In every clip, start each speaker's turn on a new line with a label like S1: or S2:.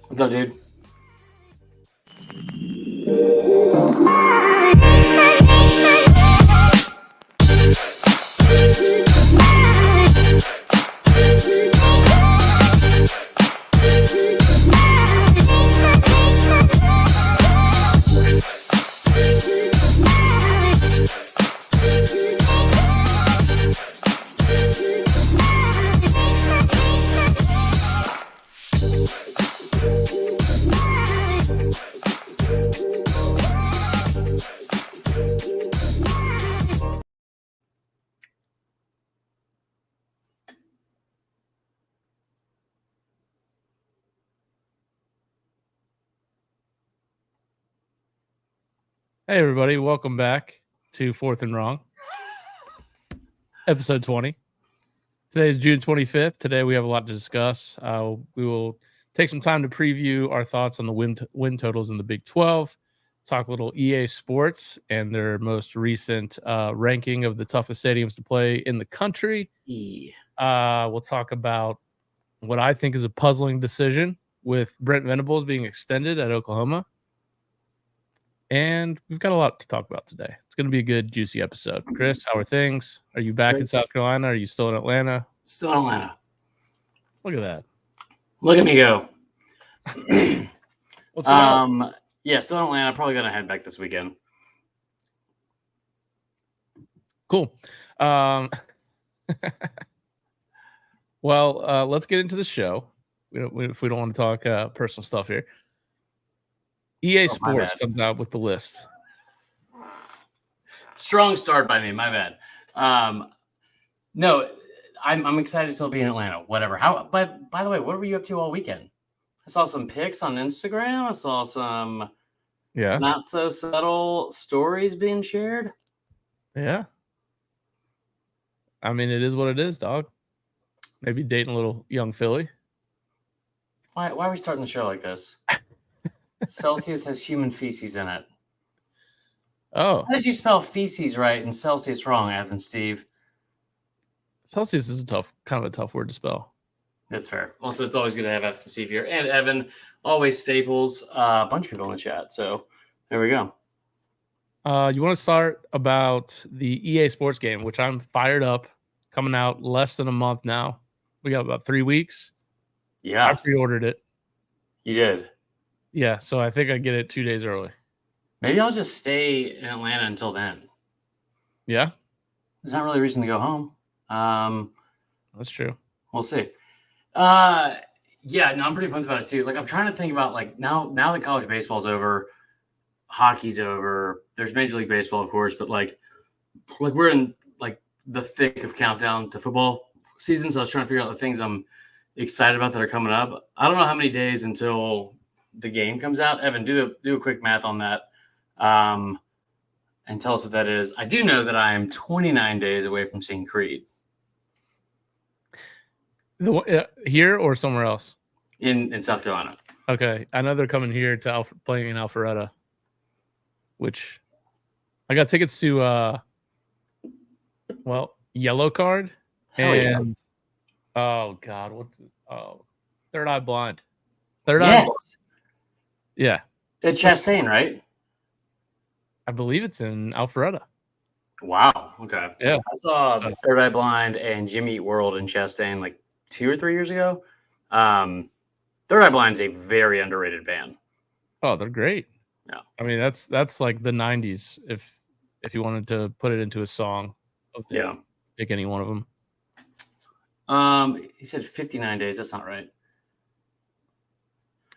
S1: What's up, dude?
S2: Hey, everybody. Welcome back to Fourth and Wrong, episode 20. Today is June 25th. Today we have a lot to discuss. We will take some time to preview our thoughts on the win totals in the Big 12, talk a little EA Sports and their most recent ranking of the toughest stadiums to play in the country. We'll talk about what I think is a puzzling decision with Brent Venables being extended at Oklahoma. And we've got a lot to talk about today. It's going to be a good, juicy episode. Chris, how are things? Are you back in South Carolina? Are you still in Atlanta?
S1: Still in Atlanta.
S2: Look at that.
S1: Look at me go.
S2: What's going on?
S1: Yeah, still in Atlanta. Probably going to head back this weekend.
S2: Cool. Well, let's get into the show. If we don't want to talk personal stuff here. EA Sports comes out with the list.
S1: Strong start by me. My bad. No, I'm excited to still be in Atlanta. Whatever. By the way, what were you up to all weekend? I saw some pics on Instagram. I saw some not so subtle stories being shared.
S2: Yeah. I mean, it is what it is, dog. Maybe dating a little young Philly.
S1: Why are we starting the show like this? Celsius has human feces in it.
S2: Oh.
S1: How did you spell feces right and Celsius wrong, Evan Steve?
S2: Celsius is kind of a tough word to spell.
S1: That's fair. Also, it's always good to have Evan Steve here. And Evan, always staples. A bunch of people in the chat. So there we go.
S2: You want to start about the EA Sports game, which I'm fired up, coming out less than a month now. We got about 3 weeks.
S1: Yeah.
S2: I pre-ordered it.
S1: You did?
S2: Yeah, so I think I get it 2 days early.
S1: Maybe I'll just stay in Atlanta until then.
S2: Yeah?
S1: There's not really a reason to go home.
S2: That's true.
S1: We'll see. I'm pretty pumped about it too. Like, I'm trying to think about, like, now that college baseball's over, hockey's over, there's Major League Baseball, of course, but like we're in like the thick of countdown to football season. So I was trying to figure out the things I'm excited about that are coming up. I don't know how many days until the game comes out. Evan, do a quick math on that, and tell us what that is. I do know that I am 29 days away from seeing Creed.
S2: Here or somewhere else?
S1: In South Carolina.
S2: Okay, I know they're coming here to playing in Alpharetta, which I got tickets to. Yellow Card and oh god, Third Eye Blind.
S1: Third Eye Blind.
S2: Yeah.
S1: At Chastain, right?
S2: I believe it's in Alpharetta.
S1: Wow. Okay.
S2: Yeah.
S1: I saw Third Eye Blind and Jimmy Eat World in Chastain like 2 or 3 years ago. Third Eye Blind is a very underrated band.
S2: Oh, they're great.
S1: Yeah.
S2: I mean, that's like the 90s if you wanted to put it into a song. Okay.
S1: Yeah.
S2: Pick any one of them.
S1: He said 59 days. That's not right.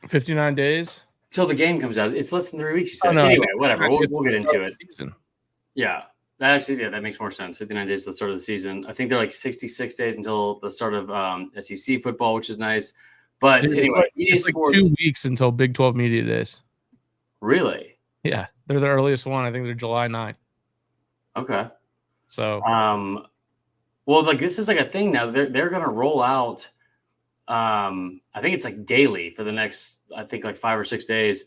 S2: 59 days?
S1: Till the game comes out. It's less than 3 weeks, you said. Anyway, whatever. We'll get into it. Yeah. That makes more sense. 59 days to the start of the season. I think they're like 66 days until the start of SEC football, which is nice. But anyway,
S2: it's like 2 weeks until Big 12 Media Days.
S1: Really?
S2: Yeah. They're the earliest one. I think they're July 9th.
S1: Okay.
S2: So,
S1: well, like this is like a thing now. They're going to roll out. I think it's like daily for the next, I think like 5 or 6 days.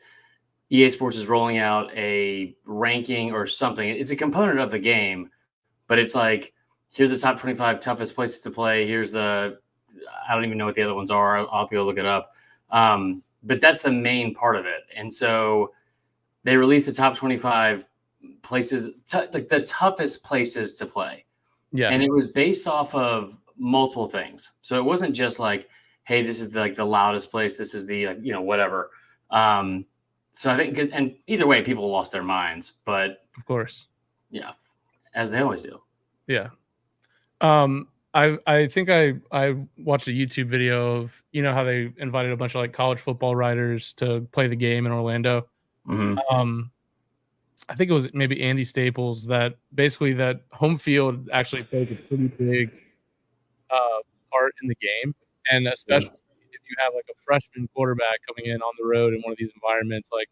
S1: EA Sports is rolling out a ranking or something. It's a component of the game, but it's like, here's the top 25 toughest places to play. Here's I don't even know what the other ones are. I'll have to go look it up. but that's the main part of it. And so they released the top 25 places, like the toughest places to play.
S2: Yeah.
S1: And it was based off of multiple things. So it wasn't just like, hey, this is the loudest place. This is the, whatever. So I think, and either way, people lost their minds, but
S2: of course.
S1: Yeah. As they always do.
S2: Yeah. I think I watched a YouTube video of, how they invited a bunch of like college football writers to play the game in Orlando.
S1: Mm-hmm.
S2: I think it was maybe Andy Staples that basically that home field actually plays a pretty big part in the game. And especially if you have like a freshman quarterback coming in on the road in one of these environments, like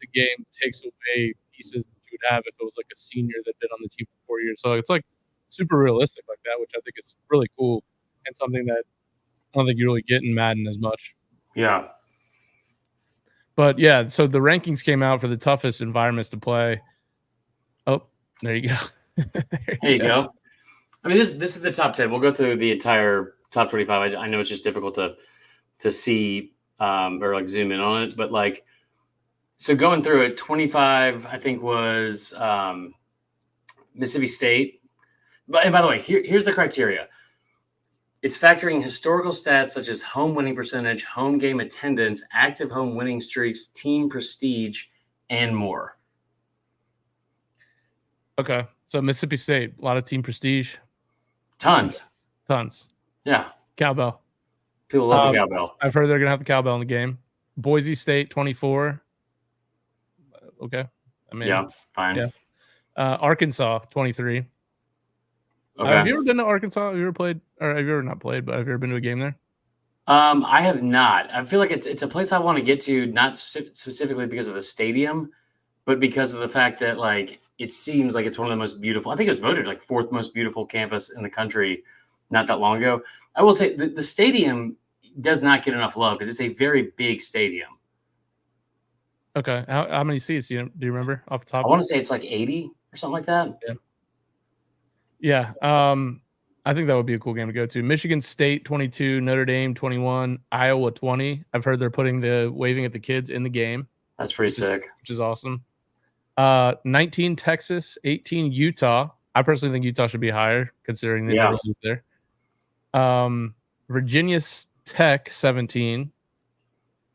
S2: the game takes away pieces that you would have if it was like a senior that'd been on the team for 4 years. So it's like super realistic like that, which I think is really cool and something that I don't think you really get in Madden as much.
S1: Yeah.
S2: But yeah, so the rankings came out for the toughest environments to play. Oh, there you go.
S1: there you go. I mean, this is the top 10. We'll go through the entire top 25. I know it's just difficult to see or like zoom in on it, but like, so going through it, 25, I think was Mississippi State. And by the way, here's the criteria. It's factoring historical stats such as home winning percentage, home game attendance, active home winning streaks, team prestige, and more.
S2: Okay. So Mississippi State, a lot of team prestige.
S1: Tons. Yeah.
S2: Cowbell.
S1: People love the cowbell.
S2: I've heard they're going to have the cowbell in the game. Boise State, 24. Okay. I mean,
S1: yeah, fine.
S2: Yeah. Arkansas, 23.
S1: Okay.
S2: Have you ever been to Arkansas? Have you ever played, or have you ever not played, but have you ever been to a game there?
S1: I have not. I feel like it's a place I want to get to, not specifically because of the stadium, but because of the fact that like it seems like it's one of the most beautiful. I think it was voted like 4th most beautiful campus in the country not that long ago. I will say the stadium does not get enough love because it's a very big stadium.
S2: Okay. How many seats do you remember off the top?
S1: I want to say it's like 80 or something like that.
S2: Yeah. I think that would be a cool game to go to. Michigan State 22, Notre Dame 21, Iowa 20. I've heard they're putting the waving at the kids in the game.
S1: That's pretty sick.
S2: Which is awesome. 19 Texas, 18 Utah. I personally think Utah should be higher considering they never moved there. Virginia Tech 17.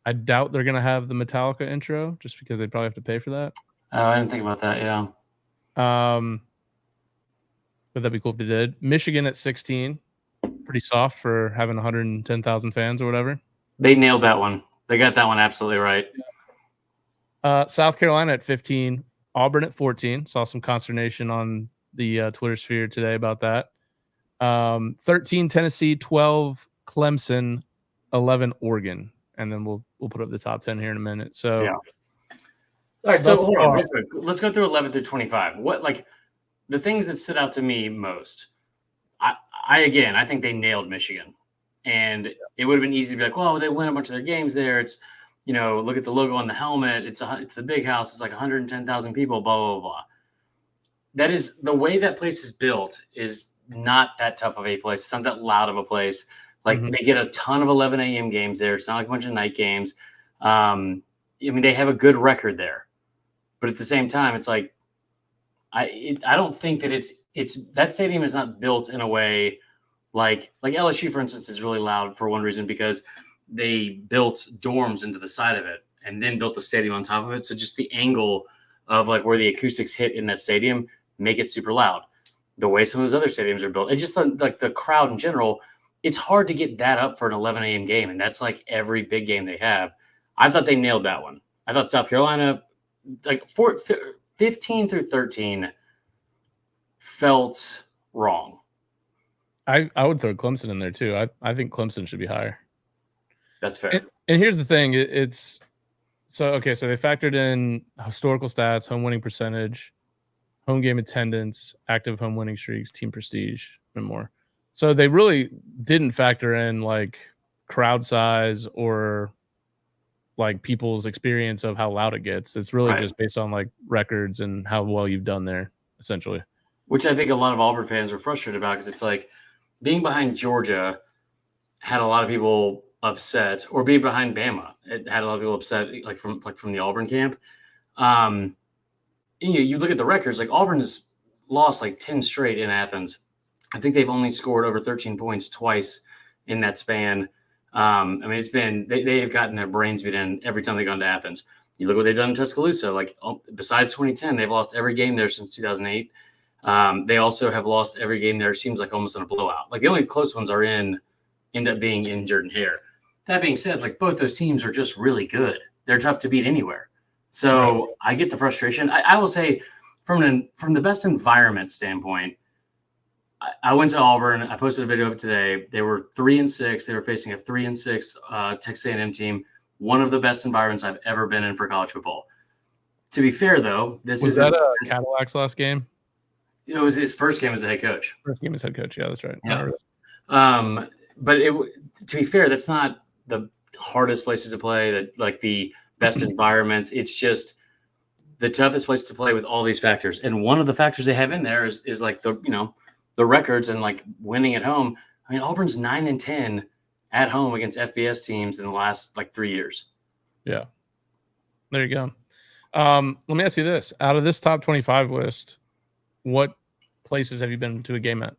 S2: I doubt they're gonna have the Metallica intro just because they'd probably have to pay for that.
S1: Oh, I didn't think about that. Yeah.
S2: But that'd be cool if they did. Michigan at 16. Pretty soft for having 110,000 fans or whatever.
S1: They nailed that one. They got that one absolutely right.
S2: South Carolina at 15. Auburn at 14. Saw some consternation on the Twitter sphere today about that. 13 Tennessee, 12 Clemson, 11 Oregon. And then we'll put up the top 10 here in a minute. So
S1: yeah. All right, so hold on, real quick. Let's go through 11 through 25. What like the things that stood out to me most? I think they nailed Michigan, and it would have been easy to be like, well, they win a bunch of their games there. It's look at the logo on the helmet. It's the big house. It's like 110,000 people. Blah blah blah. That is the way that place is built. Is not that tough of a place. It's not that loud of a place. Like they get a ton of 11 a.m. games there. It's not like a bunch of night games. I mean, they have a good record there, but at the same time, it's like I don't think that it's that stadium is not built in a way like LSU, for instance, is really loud for one reason because they built dorms into the side of it and then built the stadium on top of it. So just the angle of like where the acoustics hit in that stadium make it super loud. The way some of those other stadiums are built, and just the crowd in general. It's hard to get that up for an 11 a.m. game, and that's like every big game they have. I thought they nailed that one. I thought South Carolina, like 15 through 13, felt wrong.
S2: I would throw Clemson in there too. I think Clemson should be higher.
S1: That's fair.
S2: And here's the thing: so they factored in historical stats, home winning percentage, home game attendance, active home winning streaks, team prestige, and more. So they really didn't factor in like crowd size or like people's experience of how loud it gets. It's really just based on like records and how well you've done there, essentially.
S1: Which I think a lot of Auburn fans were frustrated about because it's like being behind Georgia had a lot of people upset or be behind Bama. It had a lot of people upset, like from the Auburn camp. You look at the records, like Auburn has lost like 10 straight in Athens. I think they've only scored over 13 points twice in that span. It's been they have gotten their brains beat in every time they've gone to Athens. You look what they've done in Tuscaloosa. Like besides 2010, they've lost every game there since 2008. They also have lost every game there. It seems like almost in a blowout. Like the only close ones end up being in Jordan-Hare. That being said, like both those teams are just really good. They're tough to beat anywhere. So right. I get the frustration. I will say from the best environment standpoint, I went to Auburn. I posted a video of it today. They were 3-6. They were facing a 3-6 Texas A&M team. One of the best environments I've ever been in for college football. To be fair, though,
S2: was that a Cadillac's last game?
S1: It was his first game as a head coach.
S2: First game as head coach. Yeah, that's right.
S1: Yeah. But to be fair, that's not the hardest places to play. That like the best environments. It's just the toughest place to play with all these factors. And one of the factors they have in there is like the records and like winning at home. I mean, Auburn's 9-10 at home against FBS teams in the last like 3 years.
S2: Yeah. There you go. Let me ask you this. Out of this top 25 list, what places have you been to a game at?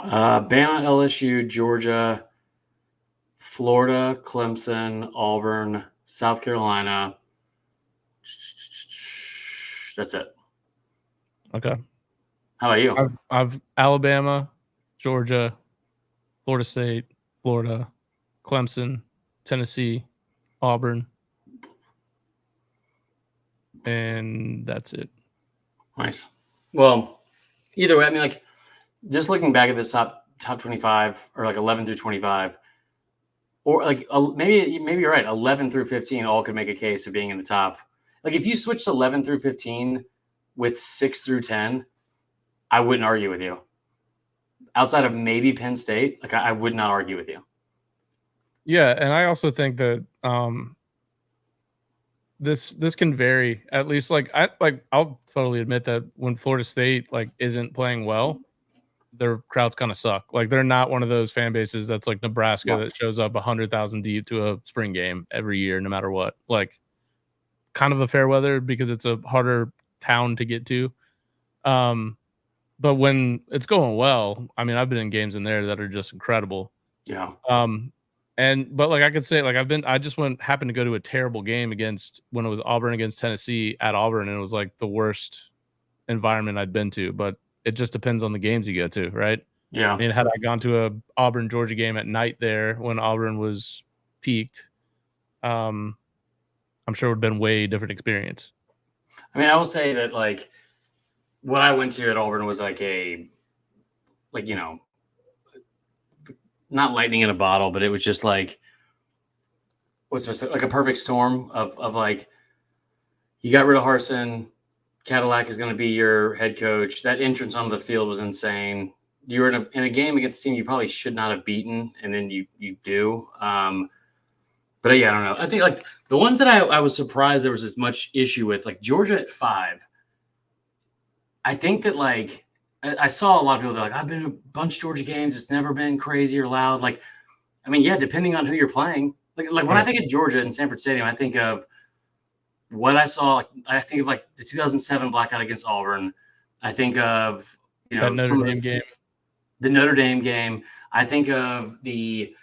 S1: Bama, LSU, Georgia, Florida, Clemson, Auburn, South Carolina. That's it.
S2: Okay.
S1: How about you?
S2: I've Alabama, Georgia, Florida State, Florida, Clemson, Tennessee, Auburn, and that's it.
S1: Nice. Well, either way, I mean, like, just looking back at this top 25 or like 11 through 25, or like maybe you're right, 11 through 15 all could make a case of being in the top. Like if you switched 11 through 15 with 6 through 10, I wouldn't argue with you. Outside of maybe Penn State, like I would not argue with you.
S2: Yeah, and I also think that this can vary. At least I'll totally admit that when Florida State like isn't playing well, their crowds kind of suck. Like they're not one of those fan bases that's like Nebraska that shows up 100,000 deep to a spring game every year, no matter what. Like kind of a fair weather because it's a harder town to get to. But when it's going well, I mean, I've been in games in there that are just incredible.
S1: Yeah.
S2: But like I could say, like I just happened to go to a terrible game when it was Auburn against Tennessee at Auburn, and it was like the worst environment I'd been to. But it just depends on the games you go to, right?
S1: Yeah.
S2: I mean, had I gone to a Auburn Georgia game at night there when Auburn was peaked, I'm sure it would have been way different experience.
S1: I mean, I will say that like what I went to at Auburn was like not lightning in a bottle, but it was just like like a perfect storm of like you got rid of Harsin, Cadillac is going to be your head coach. That entrance onto the field was insane. You were in a game against a team you probably should not have beaten, and then you do. But yeah, I don't know. I think like the ones that I was surprised there was as much issue with, like Georgia at 5. I think that like I saw a lot of people that are like, I've been to a bunch of Georgia games. It's never been crazy or loud. Like, I mean, yeah, depending on who you're playing. Like when I think of Georgia and Sanford Stadium, I think of what I saw. Like, I think of like the 2007 blackout against Auburn. I think of
S2: that Notre Dame game.
S1: The Notre Dame game. I think of the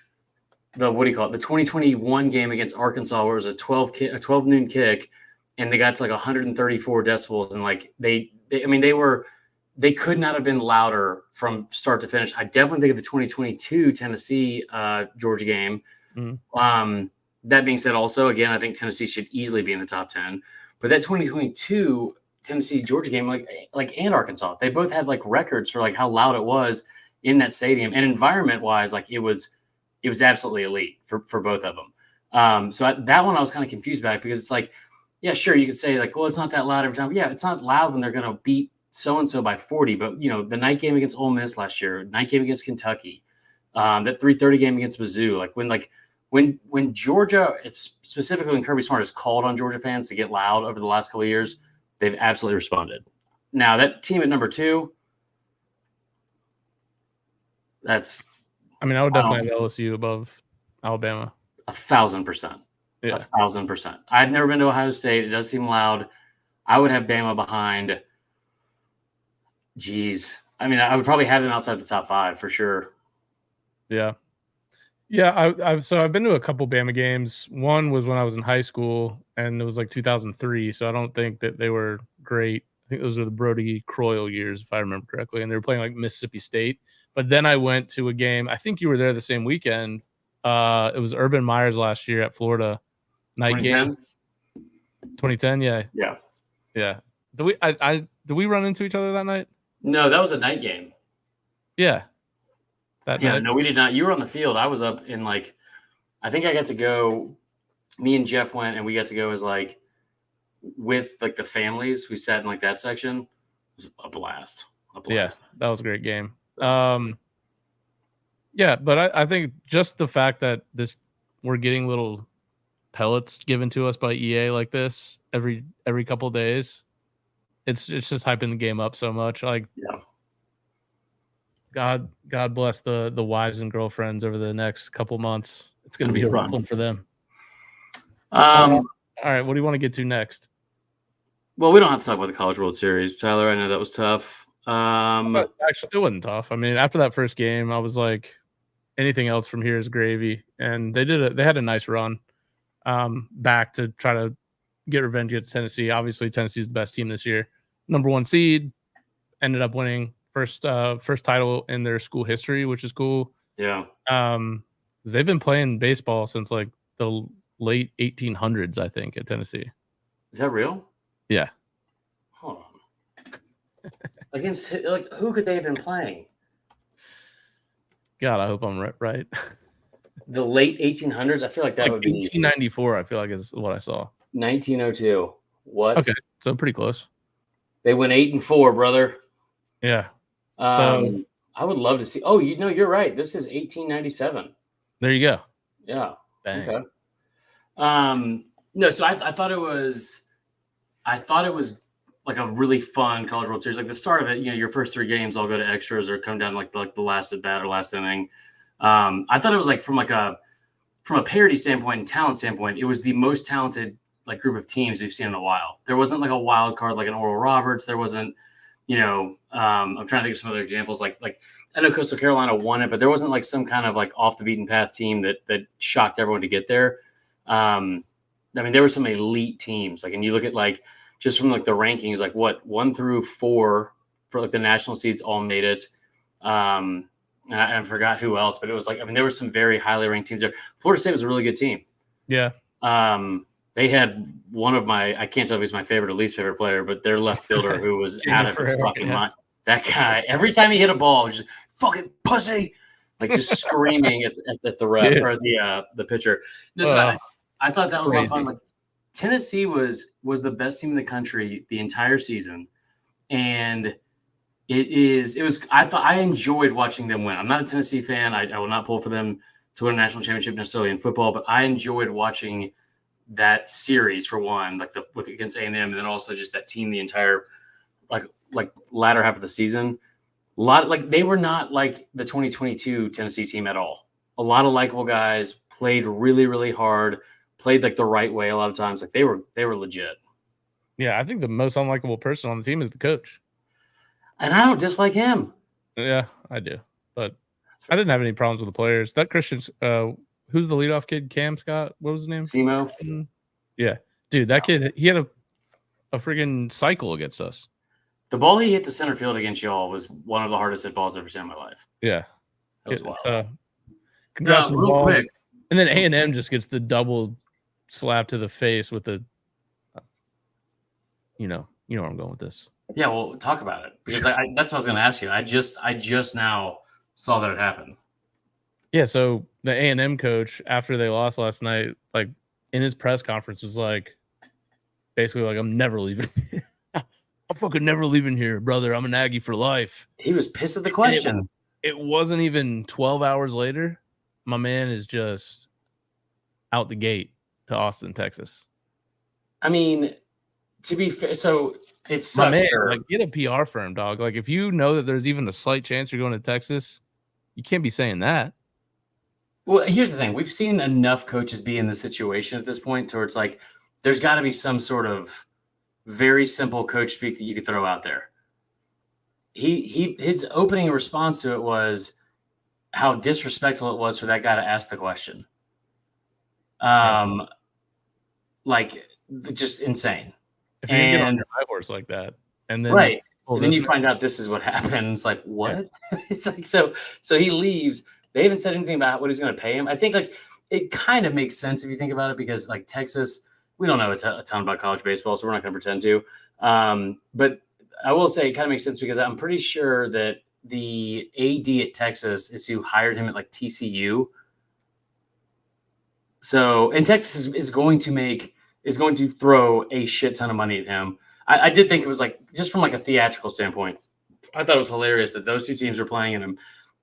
S1: what do you call it? The 2021 game against Arkansas, where it was a 12 noon kick, and they got to like 134 decibels, and like they could not have been louder from start to finish. I definitely think of the 2022 Tennessee Georgia game. Mm-hmm. That being said, also again, I think Tennessee should easily be in the top 10. But that 2022 Tennessee Georgia game, like and Arkansas, they both had like records for like how loud it was in that stadium, and environment wise, like it was absolutely elite for both of them. So that one I was kind of confused about because it's like, yeah, sure, you could say like, well, it's not that loud every time. Yeah, it's not loud when they're going to beat so-and-so by 40, but the night game against Ole Miss last year, night game against Kentucky, that 3:30 game against Mizzou, when Georgia, it's specifically when Kirby Smart has called on Georgia fans to get loud over the last couple of years, they've absolutely responded. Now that team at number 2, I
S2: would definitely have LSU above Alabama.
S1: 1,000%.
S2: Yeah.
S1: 1,000%. I've never been to Ohio State. It does seem loud. I would have Bama behind. Geez. I mean, I would probably have them outside the top 5 for sure.
S2: Yeah. Yeah, so I've been to a couple Bama games. One was when I was in high school, and it was like 2003, so I don't think that they were great. I think those were the Brody Croyle years, if I remember correctly, and they were playing like Mississippi State. But then I went to a game. I think you were there the same weekend. It was Urban Meyer's last year at Florida night
S1: 2010?
S2: game. 2010, yeah.
S1: Yeah.
S2: Did we run into each other that night?
S1: No, that was a night game.
S2: Yeah. That night.
S1: No, we did not. You were on the field. I was up in I think I got to go. Me and Jeff went, and we got to go as with the families. We sat in that section. It was a blast.
S2: Yeah, that was a great game. Yeah, but I think just the fact that we're getting little pellets given to us by EA like this every couple of days, it's just hyping the game up so much. God bless the wives and girlfriends over the next couple months. It's going to be a rough one for them. All right, what do you want to get to next?
S1: Well, we don't have to talk about the College World Series, Tyler. I know that was tough.
S2: But actually, it wasn't tough. I mean, after that first game, I was like, anything else from here is gravy. And they had a nice run back to try to get revenge against Tennessee. Obviously, Tennessee's the best team this year. Number 1 seed, ended up winning first title in their school history, which is cool.
S1: Yeah.
S2: They've been playing baseball since the late 1800s, I think, at Tennessee.
S1: Is that real?
S2: Yeah.
S1: Hold on. Against who could they have been playing?
S2: God, I hope I'm right.
S1: The late 1800s. I feel like that would be
S2: 1894. I feel like is what I saw.
S1: 1902. What?
S2: Okay, so pretty close.
S1: They went 8-4, brother.
S2: Yeah.
S1: So I would love to see. Oh, you're right. This is 1897.
S2: There you go.
S1: Yeah.
S2: Bang.
S1: Okay. No, so I thought it was like a really fun College World Series. Like the start of it, your first 3 games all go to extras or come down to the last at bat or last inning. I thought it was from a parity standpoint and talent standpoint, it was the most talented group of teams we've seen in a while. There wasn't a wild card like an Oral Roberts. There wasn't, I'm trying to think of some other examples. Like I know Coastal Carolina won it, but there wasn't some kind of off the beaten path team that shocked everyone to get there. I mean, there were some elite teams. And you look at just from the rankings, 1 through 4 for the national seeds all made it. And I forgot who else, but it was there were some very highly ranked teams there. Florida State was a really good team.
S2: Yeah.
S1: They had one of I can't tell if he's my favorite or least favorite player, but their left fielder who was out of his fucking mind. That guy, every time he hit a ball, was just fucking pussy, just screaming at the ref or the pitcher. I thought that was a lot of fun. Tennessee was the best team in the country the entire season, and I enjoyed watching them win. I'm not a Tennessee fan. I will not pull for them to win a national championship necessarily in football, but I enjoyed watching that series for one, against A&M, and then also just that team the entire latter half of the season. They were not like the 2022 Tennessee team at all. A lot of likable guys, played really, really hard, played the right way a lot of times. They were legit.
S2: Yeah, I think the most unlikable person on the team is the coach.
S1: And I don't dislike him.
S2: Yeah, I do. But I didn't have any problems with the players. That Christian's who's the leadoff kid? Cam Scott? What was his name?
S1: Simo.
S2: Yeah. Dude, that kid, he had a freaking cycle against us.
S1: The ball he hit to center field against y'all was one of the hardest hit balls I've ever seen in my life.
S2: Yeah.
S1: That was wild.
S2: So, congrats on the
S1: real
S2: balls.
S1: quick.
S2: And then A&M just gets the double slap to the face with the, you know where I'm going with this.
S1: Yeah, well, talk about it. Because that's what I was going to ask you. I just now saw that it happened.
S2: Yeah, so the A&M coach, after they lost last night, in his press conference was basically I'm never leaving. I'm fucking never leaving here, brother. I'm an Aggie for life.
S1: He was pissed at the question.
S2: It wasn't even 12 hours later. My man is just out the gate to Austin, Texas.
S1: I mean, to be fair, so it sucks.
S2: My man, get a PR firm, dog. If you know that there's even a slight chance you're going to Texas, you can't be saying that.
S1: Well, here's the thing. We've seen enough coaches be in this situation at this point to where it's like there's got to be some sort of very simple coach speak that you could throw out there. His opening response to it was how disrespectful it was for that guy to ask the question. Like just insane.
S2: If you get on your high horse like that, and then
S1: right, and then you find out this is what happened. It's like what? Yeah. It's like so he leaves. They haven't said anything about what he's going to pay him. I think like it kind of makes sense if you think about it because like Texas, we don't know a ton about college baseball, so we're not going to pretend to. But I will say it kind of makes sense because I'm pretty sure that the AD at Texas is who hired him at like TCU. So, and Texas is going to throw a shit ton of money at him. I did think it was like just from like a theatrical standpoint. I thought it was hilarious that those two teams are playing in a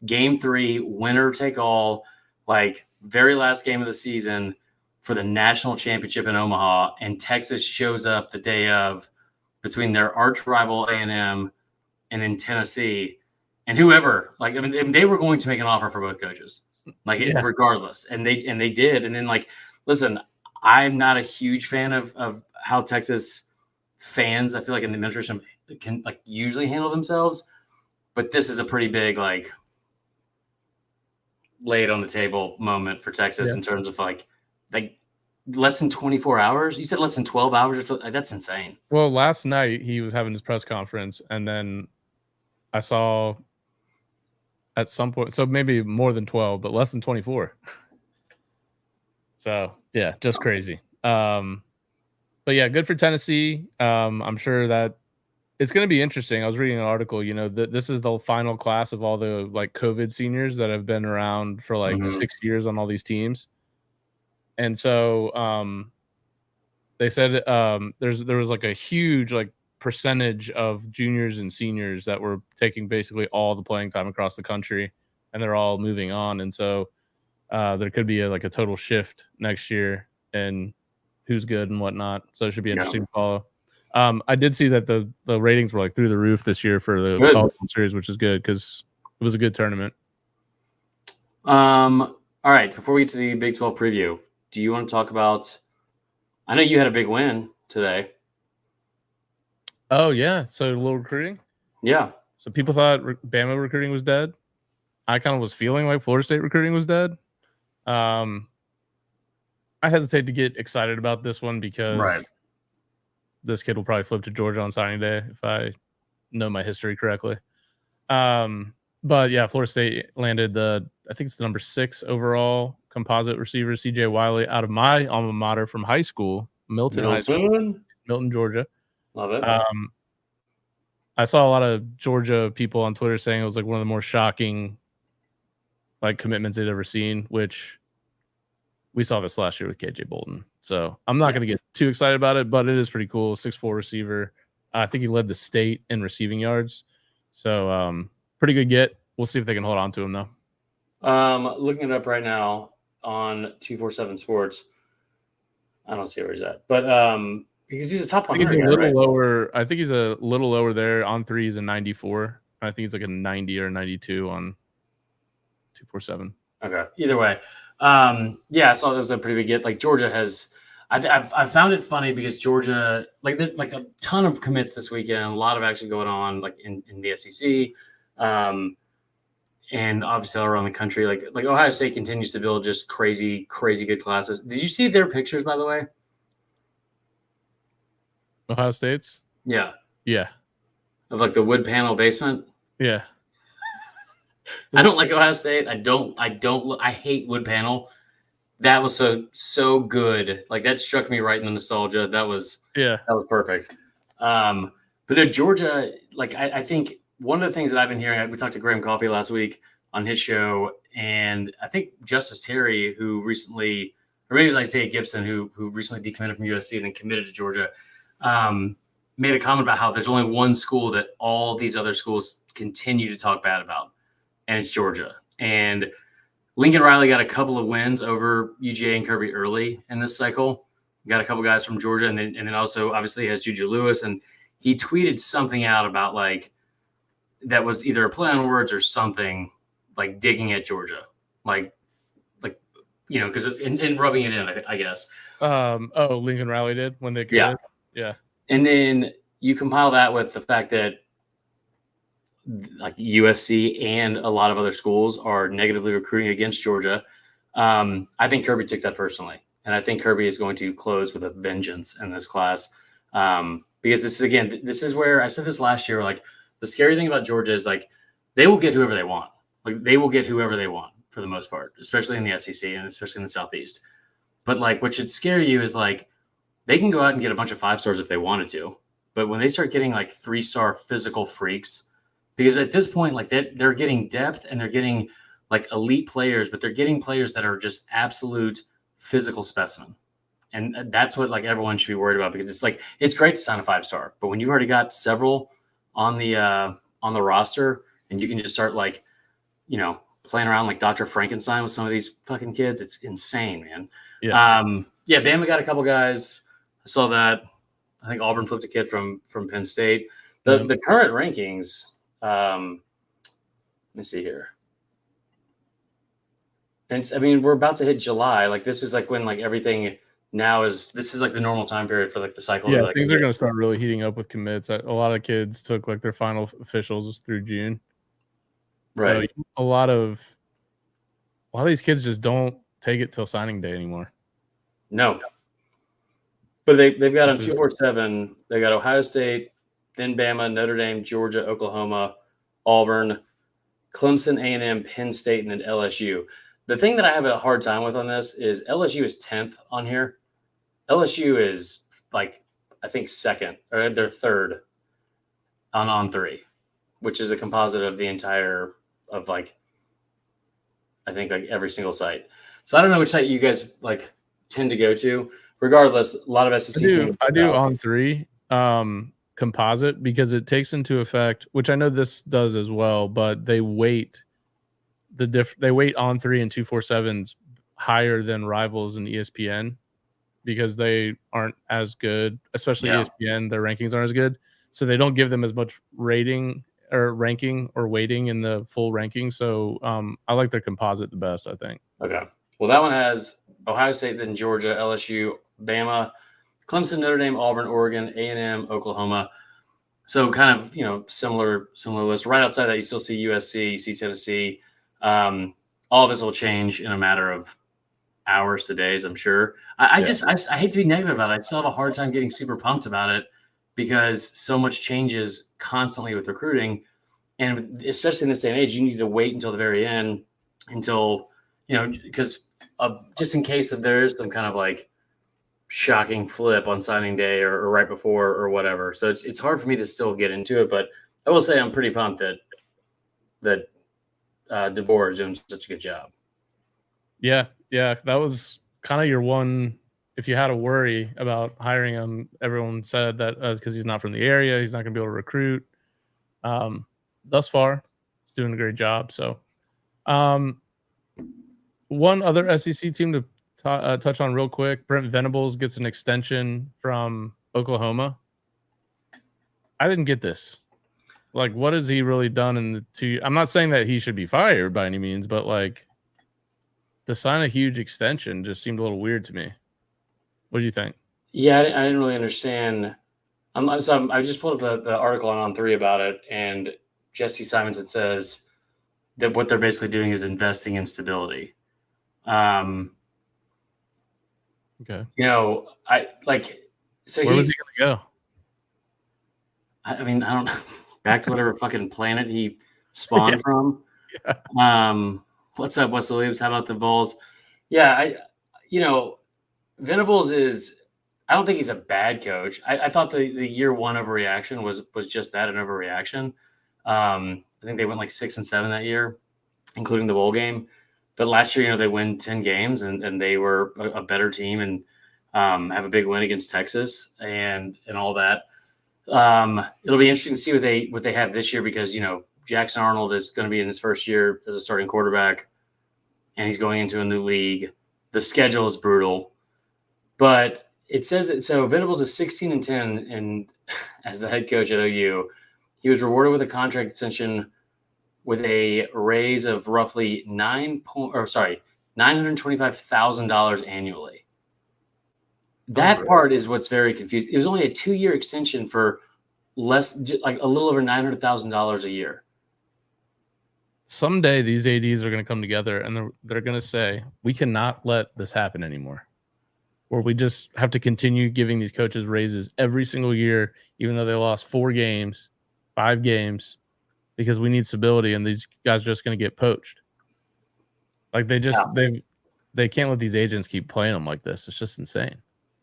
S1: Game 3, winner take all, like very last game of the season for the national championship in Omaha, and Texas shows up the day of between their arch rival A&M and in Tennessee, and whoever. Like I mean, they were going to make an offer for both coaches, like regardless, and they did. And then like, listen, I'm not a huge fan of how Texas fans, I feel like in the administration can like usually handle themselves, but this is a pretty big like lay it on the table moment for Texas in terms of like less than 24 hours. You said less than 12 hours. That's insane.
S2: Well, last night he was having his press conference, and then I saw at some point, so maybe more than 12, but less than 24. So yeah, just crazy. But yeah, good for Tennessee. I'm sure that it's going to be interesting. I was reading an article, this is the final class of all the like COVID seniors that have been around for like 6 years on all these teams. And so they said there was like a huge like percentage of juniors and seniors that were taking basically all the playing time across the country, and they're all moving on. And so there could be a total shift next year in who's good and whatnot. So it should be interesting to follow. I did see that the ratings were like through the roof this year for the College World Series, which is good because it was a good tournament.
S1: All right, before we get to the Big 12 preview, do you want to talk about? I know you had a big win today.
S2: Oh yeah, so a little recruiting.
S1: Yeah.
S2: So people thought Bama recruiting was dead. I kind of was feeling like Florida State recruiting was dead. I hesitate to get excited about this one because this kid will probably flip to Georgia on signing day if I know my history correctly. But yeah, Florida State landed I think it's the number 6 overall composite receiver, CJ Wiley, out of my alma mater from high school, Milton High School, Milton, Georgia.
S1: Love it.
S2: I saw a lot of Georgia people on Twitter saying it was like one of the more shocking like commitments they'd ever seen, which we saw this last year with KJ Bolton. So I'm not going to get too excited about it, but it is pretty cool. 6'4" receiver. I think he led the state in receiving yards. So pretty good get. We'll see if they can hold on to him though.
S1: Looking it up right now on 247 Sports. I don't see where he's at, but because he's a top 100.
S2: I think he's a little lower. I think he's a little lower there. On 3, he's a 94. I think he's like a 90 or 92 on 247.
S1: Okay. Either way. I saw that was a pretty big get. Like Georgia has, I found it funny because Georgia, like a ton of commits this weekend, a lot of action going on, like in the SEC, and obviously all around the country. Like Ohio State continues to build just crazy good classes. Did you see their pictures, by the way?
S2: Ohio State's?
S1: Yeah.
S2: Yeah.
S1: Of like the wood panel basement?
S2: Yeah.
S1: I don't like Ohio State. I hate wood panel. That was so good. Like that struck me right in the nostalgia. That was perfect. But then Georgia, like I think one of the things that I've been hearing, we talked to Graham Coffey last week on his show, and I think Justice Terry, who recently, or maybe it was Isaiah Gibson, who recently decommitted from USC and then committed to Georgia, made a comment about how there's only one school that all these other schools continue to talk bad about, and it's Georgia. And Lincoln Riley got a couple of wins over UGA and Kirby early in this cycle. Got a couple guys from Georgia, and then also obviously has Juju Lewis, and he tweeted something out about like that was either a play on words or something, like digging at Georgia, like because in rubbing it in, I guess.
S2: Lincoln Riley did when they committed. Yeah.
S1: And then you compile that with the fact that like USC and a lot of other schools are negatively recruiting against Georgia. I think Kirby took that personally, and I think Kirby is going to close with a vengeance in this class. Because this is where I said this last year. Like the scary thing about Georgia is like they will get whoever they want. Like they will get whoever they want for the most part, especially in the SEC and especially in the Southeast. But like what should scare you is like they can go out and get a bunch of 5-stars if they wanted to. But when they start getting like 3-star physical freaks, because at this point, like they're getting depth and they're getting like elite players, but they're getting players that are just absolute physical specimen. And that's what like everyone should be worried about, because it's like it's great to sign a 5-star, but when you've already got several on the roster and you can just start like, playing around like Dr. Frankenstein with some of these fucking kids, it's insane, man.
S2: Yeah.
S1: Bama got a couple guys. I saw that. I think Auburn flipped a kid from Penn State. The current rankings. Let me see here. And we're about to hit July. Like this is like when like everything now this is like the normal time period for like the cycle.
S2: Yeah,
S1: like,
S2: things are going to start really heating up with commits. A lot of kids took like their final officials through June.
S1: Right.
S2: So a lot of these kids just don't take it till signing day anymore.
S1: No. But they've got on 247, they got Ohio State, then Bama, Notre Dame, Georgia, Oklahoma, Auburn, Clemson, A&M, Penn State, and then LSU. The thing that I have a hard time with on this is LSU is 10th on here. LSU is like, I think second, or they're third on 3, which is a composite of the entire of like, I think like every single site. So I don't know which site you guys like tend to go to. Regardless, a lot of SEC teams.
S2: I do on 3 composite, because it takes into effect, which I know this does as well, but they weight on 3 and 247s higher than rivals in ESPN because they aren't as good, especially ESPN. Their rankings aren't as good, so they don't give them as much rating or ranking or weighting in the full ranking. So I like their composite the best, I think.
S1: Okay. Well, that one has Ohio State, then Georgia, LSU, Bama, Clemson, Notre Dame, Auburn, Oregon, A&M, Oklahoma. So kind of, similar list. Right outside that, you still see USC, you see Tennessee. All of this will change in a matter of hours to days, I'm sure. I hate to be negative about it. I still have a hard time getting super pumped about it because so much changes constantly with recruiting. And especially in this day and age, you need to wait until the very end until, because just in case if there is some kind of like shocking flip on signing day or right before or whatever. So it's hard for me to still get into it, but I will say I'm pretty pumped that DeBoer is doing such a good job.
S2: Yeah, that was kind of your one. If you had to worry about hiring him, everyone said that because he's not from the area, he's not going to be able to recruit. Thus far, he's doing a great job. So, one other SEC team to touch on real quick: Brent Venables gets an extension from Oklahoma. I didn't get this. Like, what has he really done in the 2 years? I'm not saying that he should be fired by any means, but like, to sign a huge extension just seemed a little weird to me. What do you think?
S1: Yeah, I didn't really understand. I just pulled up the article on 3 about it, and Jesse Simonson says that what they're basically doing is investing in stability.
S2: Okay.
S1: I like. So
S2: where was he going to go?
S1: I don't know. Back to whatever fucking planet he spawned from.
S2: Yeah.
S1: What's up, Wesley Williams? How about the Bulls? Yeah, Venables is. I don't think he's a bad coach. I thought the year 1 overreaction was just that, an overreaction. I think they went like 6-7 that year, including the bowl game. But last year, they win 10 games and they were a better team and have a big win against Texas and all that. It'll be interesting to see what they have this year because, Jackson Arnold is going to be in his first year as a starting quarterback and he's going into a new league. The schedule is brutal, but it says that so Venables is 16-10 and as the head coach at OU, he was rewarded with a contract extension with a raise of roughly $925,000 annually. That part is what's very confusing. It was only a 2-year extension for less, like a little over $900,000 a year.
S2: Someday these ADs are going to come together and they're going to say, we cannot let this happen anymore. Or we just have to continue giving these coaches raises every single year, even though they lost 4 games, 5 games, because we need stability and these guys are just going to get poached. Like they can't let these agents keep playing them like this. It's just insane.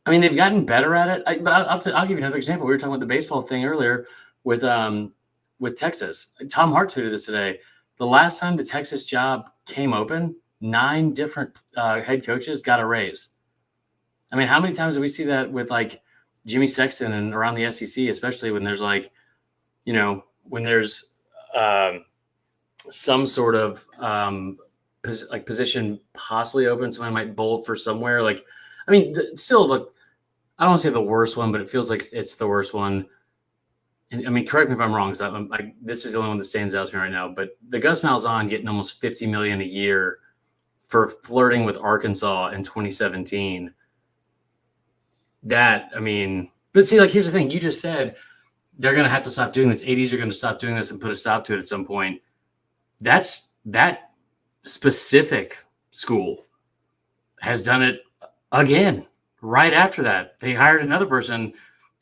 S1: I mean, they've gotten better at it. But I'll give you another example. We were talking about the baseball thing earlier with Texas. Tom Hart tweeted this today. The last time the Texas job came open, 9 different head coaches got a raise. I mean, how many times do we see that with like Jimmy Sexton and around the SEC, especially when there's like, when there's some sort of position possibly open, someone might bolt for somewhere. Like, I mean, I don't want to say the worst one, but it feels like it's the worst one. And I mean, correct me if I'm wrong, because this is the only one that stands out to me right now. But the Gus Malzahn getting almost $50 million a year for flirting with Arkansas in 2017. But see, like, here's the thing. You just said they're going to have to stop doing this. ADs are going to stop doing this and put a stop to it at some point. That specific school has done it again. Right after that, they hired another person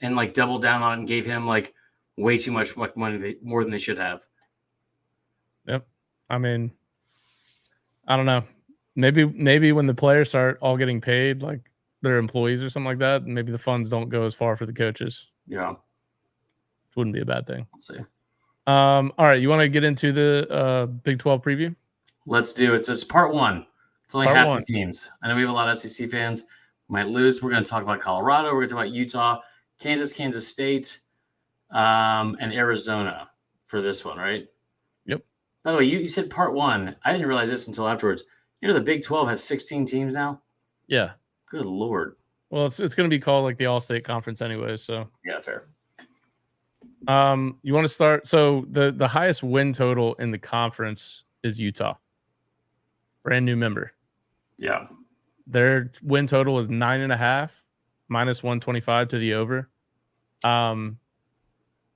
S1: and like doubled down on it and gave him like way too much money, more than they should have.
S2: Yep. I mean, I don't know. Maybe when the players start all getting paid, like their employees or something like that, maybe the funds don't go as far for the coaches.
S1: Yeah.
S2: Which wouldn't be a bad thing.
S1: Let's see.
S2: All right. You want to get into the Big 12 preview?
S1: Let's do it. So it's part 1. It's only half the teams. I know we have a lot of SEC fans. Might lose. We're going to talk about Colorado. We're going to talk about Utah, Kansas State, and Arizona for this one, right?
S2: Yep.
S1: By the way, you said part 1. I didn't realize this until afterwards. The Big 12 has 16 teams now?
S2: Yeah.
S1: Good Lord.
S2: Well, it's going to be called like the All-State Conference anyway, so.
S1: Yeah, fair.
S2: You want to start? So the highest win total in the conference is Utah. Brand new member.
S1: Yeah.
S2: Their win total is 9.5, minus 125 to the over.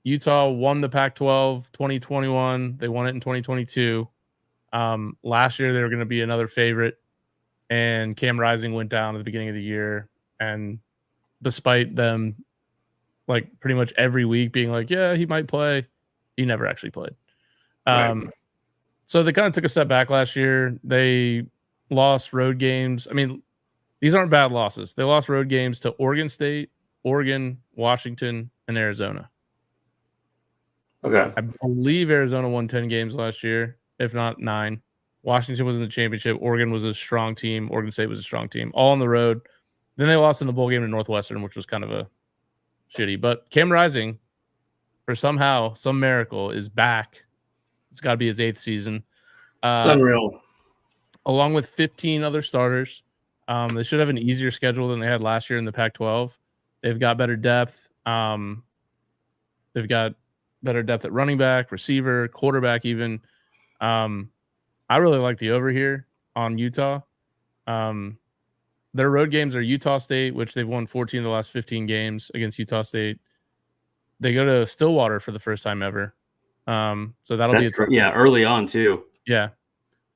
S2: Utah won the Pac-12 2021. They won it in 2022. Last year, they were going to be another favorite, and Cam Rising went down at the beginning of the year. And despite them, like pretty much every week being like, yeah, he might play, he never actually played.
S1: Right.
S2: So they kind of took a step back last year. They lost road games. I mean, these aren't bad losses. They lost road games to Oregon State, Oregon, Washington, and Arizona.
S1: Okay.
S2: I believe Arizona won 10 games last year, if not 9. Washington was in the championship. Oregon was a strong team. Oregon State was a strong team. All on the road. Then they lost in the bowl game to Northwestern, which was kind of a shitty. But Cam Rising, for some miracle, is back. It's got to be his 8th season.
S1: It's unreal.
S2: Along with 15 other starters. They should have an easier schedule than they had last year in the Pac-12. They've got better depth. They've got better depth at running back, receiver, quarterback even. I really like the over here on Utah. Their road games are Utah State, which they've won 14 of the last 15 games against Utah State. They go to Stillwater for the first time ever. So that'll be
S1: early on too.
S2: Yeah.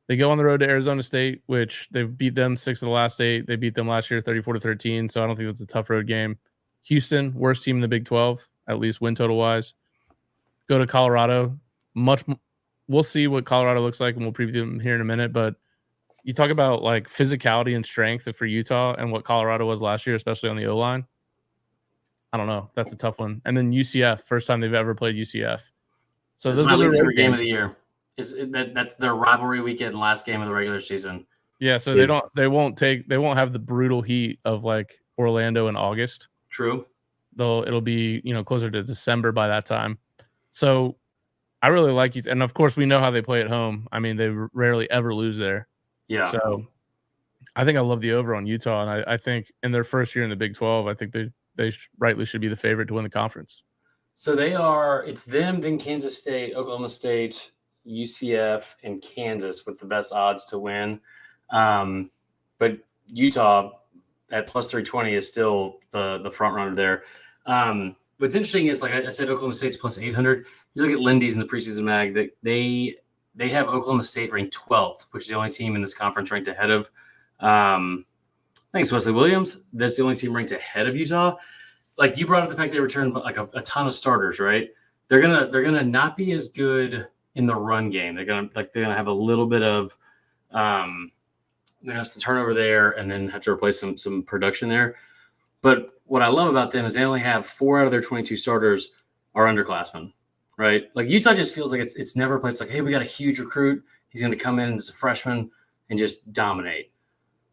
S2: They go on the road to Arizona State, which they've beat them 6 of the last 8. They beat them last year 34-13, so I don't think that's a tough road game. Houston, worst team in the Big 12, at least win total wise. Go to Colorado. We'll see what Colorado looks like, and we'll preview them here in a minute. But you talk about like physicality and strength for Utah and what Colorado was last year, especially on the O-line. I don't know. That's a tough one. And then UCF, first time they've ever played UCF. So
S1: this is my least favorite game of the year. That's their rivalry weekend, last game of the regular season.
S2: Yeah, so they won't have the brutal heat of like Orlando in August.
S1: True.
S2: Though it'll be, closer to December by that time. So I really like you. And of course we know how they play at home. I mean, they rarely ever lose there.
S1: Yeah.
S2: So I think I love the over on Utah. And I think in their first year in the Big 12, I think they rightly should be the favorite to win the conference.
S1: So it's them, then Kansas State, Oklahoma State, UCF, and Kansas with the best odds to win. But Utah at plus 320 is still the front runner there. What's interesting is, like I said, Oklahoma State's plus 800. You look at Lindy's in the preseason mag, that they have Oklahoma State ranked 12th, which is the only team in this conference ranked ahead of. I think it's Wesley Williams. That's the only team ranked ahead of Utah. Like you brought up the fact they returned like a ton of starters, right? They're gonna not be as good in the run game. They're gonna have a little bit of they're gonna have some turnover there, and then have to replace some production there. But what I love about them is they only have 4 out of their 22 starters are underclassmen, right? Like Utah just feels like it's never a place like, hey, we got a huge recruit. He's going to come in as a freshman and just dominate.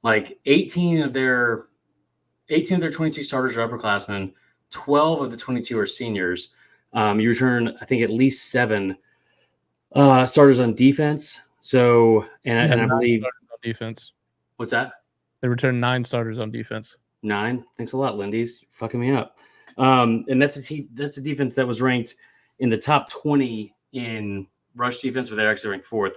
S1: Like 18 of their 22 starters are upperclassmen. 12 of the 22 are seniors. You return, I think, at least 7 starters on defense. So, and I believe
S2: on defense.
S1: What's that?
S2: They returned 9 starters on defense.
S1: 9. Thanks a lot, Lindy's. You're fucking me up. And that's a defense that was ranked in the top 20 in rush defense, but they're actually ranked 4th.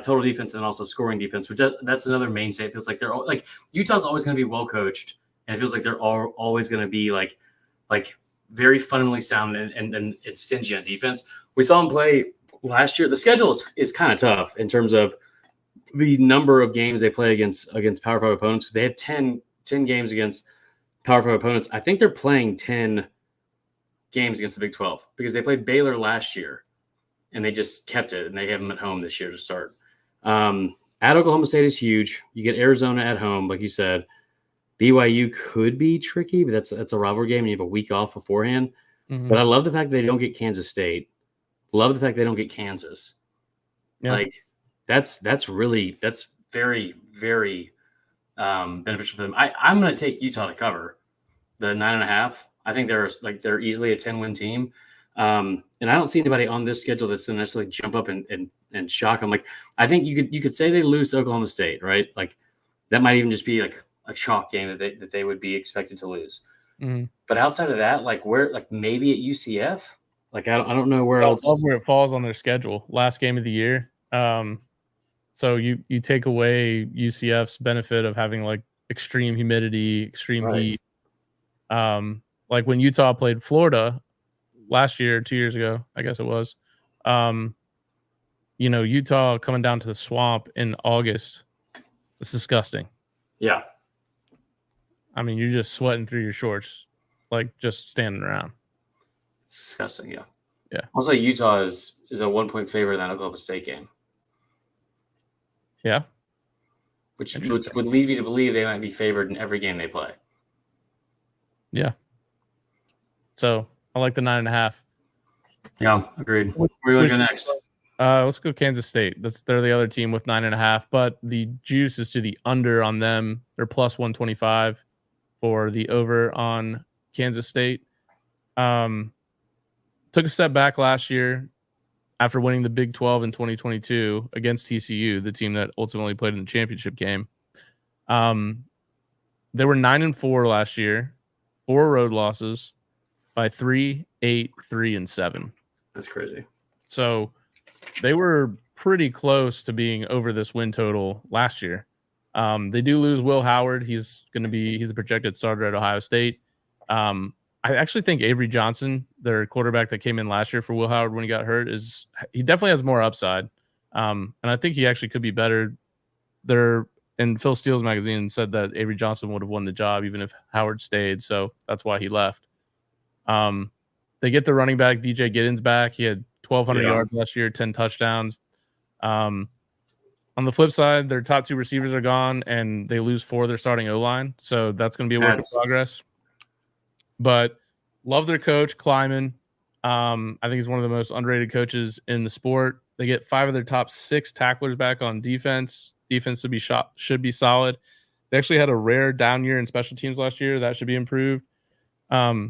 S1: Total defense and also scoring defense, which that's another mainstay. It feels like they're all, like Utah's always going to be well coached, and it feels like they're always going to be like very fundamentally sound and stingy on defense. We saw them play last year. The schedule is kind of tough in terms of the number of games they play against Power 5 opponents, because they have 10 games against Power 5 opponents. I think they're playing 10 games against the Big 12 because they played Baylor last year and they just kept it, and they have them at home this year to start. At Oklahoma State is huge. You get Arizona at home, like you said. BYU could be tricky, but that's a rivalry game, and you have a week off beforehand. Mm-hmm. But I love the fact that they don't get Kansas State. Love the fact they don't get Kansas. Yeah. Like that's very, very beneficial for them. I'm going to take Utah to cover the 9.5. I think they're easily a 10-win team. And I don't see anybody on this schedule that's going to necessarily jump up and shock them. Like, I think you could say they lose to Oklahoma State, right? Like that might even just be like a chalk game that they would be expected to lose. Mm-hmm. But outside of that, like maybe at UCF, like I don't know where else.
S2: I love where it falls on their schedule. Last game of the year. So you take away UCF's benefit of having like extreme humidity, extreme heat. Like when Utah played Florida last year, 2 years ago, I guess it was. Utah coming down to the swamp in August. It's disgusting.
S1: Yeah.
S2: I mean, you're just sweating through your shorts, like just standing around.
S1: It's disgusting, yeah.
S2: Yeah.
S1: Also, Utah is a 1-point favorite in that Oklahoma State game.
S2: Yeah.
S1: Which would lead me to believe they might be favored in every game they play.
S2: Yeah. So I like the 9.5.
S1: Yeah, agreed. Where are you going to go next?
S2: Let's go Kansas State. They're the other team with 9.5, but the juice is to the under on them. They're plus 125 for the over on Kansas State. Took a step back last year after winning the Big 12 in 2022 against TCU, the team that ultimately played in the championship game. They were 9-4 last year, 4 road losses by 3, 8, 3, and 7.
S1: That's crazy.
S2: So they were pretty close to being over this win total last year. They do lose Will Howard. He's a projected starter at Ohio State. I actually think Avery Johnson, their quarterback that came in last year for Will Howard when he got hurt, he definitely has more upside. And I think he actually could be better. And Phil Steele's magazine said that Avery Johnson would have won the job even if Howard stayed. So that's why he left. They get the running back, DJ Giddens, back. He had 1,200 yards last year, 10 touchdowns. On the flip side, their top 2 receivers are gone, and they lose 4 of their starting O-line. So that's going to be a work in progress. But love their coach, Kleiman. I think he's one of the most underrated coaches in the sport. They get 5 of their top 6 tacklers back on defense. Defense should be solid. They actually had a rare down year in special teams last year. That should be improved. I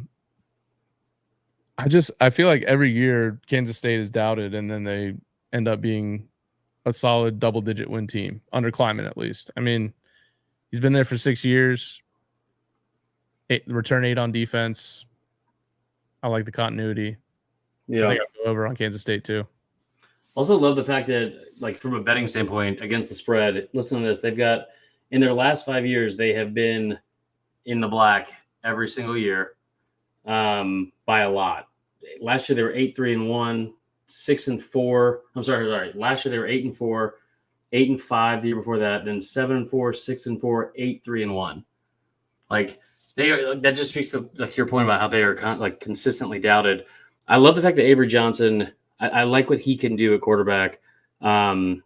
S2: feel like every year Kansas State is doubted, and then they end up being a solid double-digit win team, under Kleiman at least. I mean, he's been there for 6 years. Return 8 on defense. I like the continuity. Yeah. I think I'll go over on Kansas State too.
S1: Also love the fact that, like, from a betting standpoint against the spread, listen to this. They've got, in their last 5 years, they have been in the black every single year, by a lot. Last year they were 8-3-1, 6-4. Sorry. Last year they were 8-4, 8-5 the year before that, then 7-4, 6-4, 8-3-1. Like, they are, that just speaks to, like, your point about how they are consistently doubted. I love the fact that Avery Johnson, I like what he can do at quarterback. Like,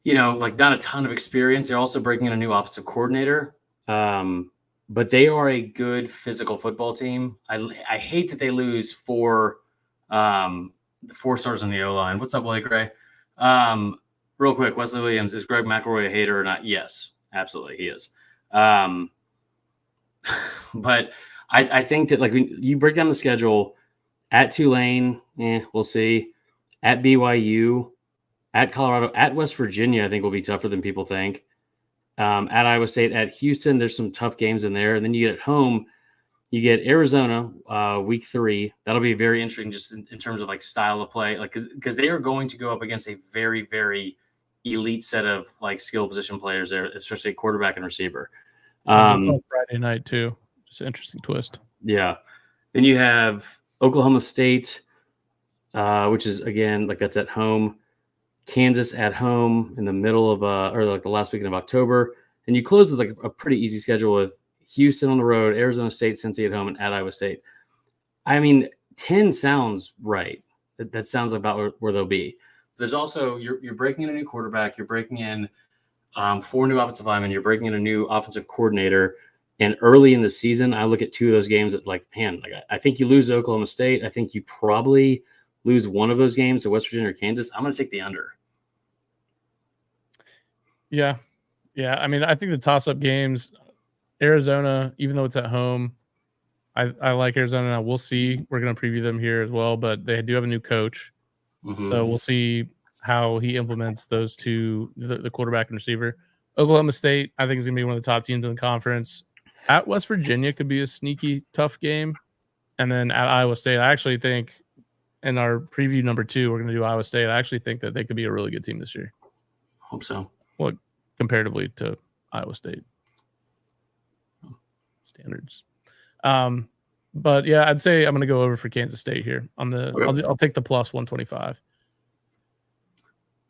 S1: not a ton of experience. They're also breaking in a new offensive coordinator. But they are a good physical football team. I hate that they lose four stars on the O-line. What's up, Willie Gray? Real quick, Wesley Williams, is Greg McElroy a hater or not? Yes, absolutely, he is. But I think that, like, when you break down the schedule, at Tulane, we'll see. At BYU, at Colorado, at West Virginia, I think will be tougher than people think. At Iowa State, at Houston, there's some tough games in there. And then you get at home, you get Arizona, week 3. That'll be very interesting just in terms of, like, style of play. Like, because they are going to go up against a very, very elite set of, like, skill position players there, especially quarterback and receiver.
S2: That's on Friday night too. Just an interesting twist.
S1: Yeah. Then you have Oklahoma State, which is, again, like, that's at home. Kansas at home in the middle of or like the last weekend of October. And you close with, like, a pretty easy schedule with Houston on the road, Arizona State, Cincy at home, and at Iowa State. I mean, 10 sounds right. That sounds about where they'll be. There's also, you're breaking in a new quarterback. You're breaking in 4 new offensive linemen. You're breaking in a new offensive coordinator. And early in the season, I look at 2 of those games at, like, man, like, I think you lose to Oklahoma State. I think you probably lose one of those games to West Virginia or Kansas. I'm going to take the under.
S2: Yeah. I mean, I think the toss-up games, Arizona, even though it's at home, I like Arizona. Now we'll see. We're going to preview them here as well, but they do have a new coach.
S1: Mm-hmm.
S2: So we'll see how he implements those two, the quarterback and receiver. Oklahoma State, I think, is going to be one of the top teams in the conference. At West Virginia could be a sneaky, tough game. And then at Iowa State, I actually think in our preview number 2, we're going to do Iowa State. I actually think that they could be a really good team this year.
S1: Hope so.
S2: Well, comparatively to Iowa State standards. But yeah, I'd say I'm going to go over for Kansas State here on the. Okay. I'll take the plus 125.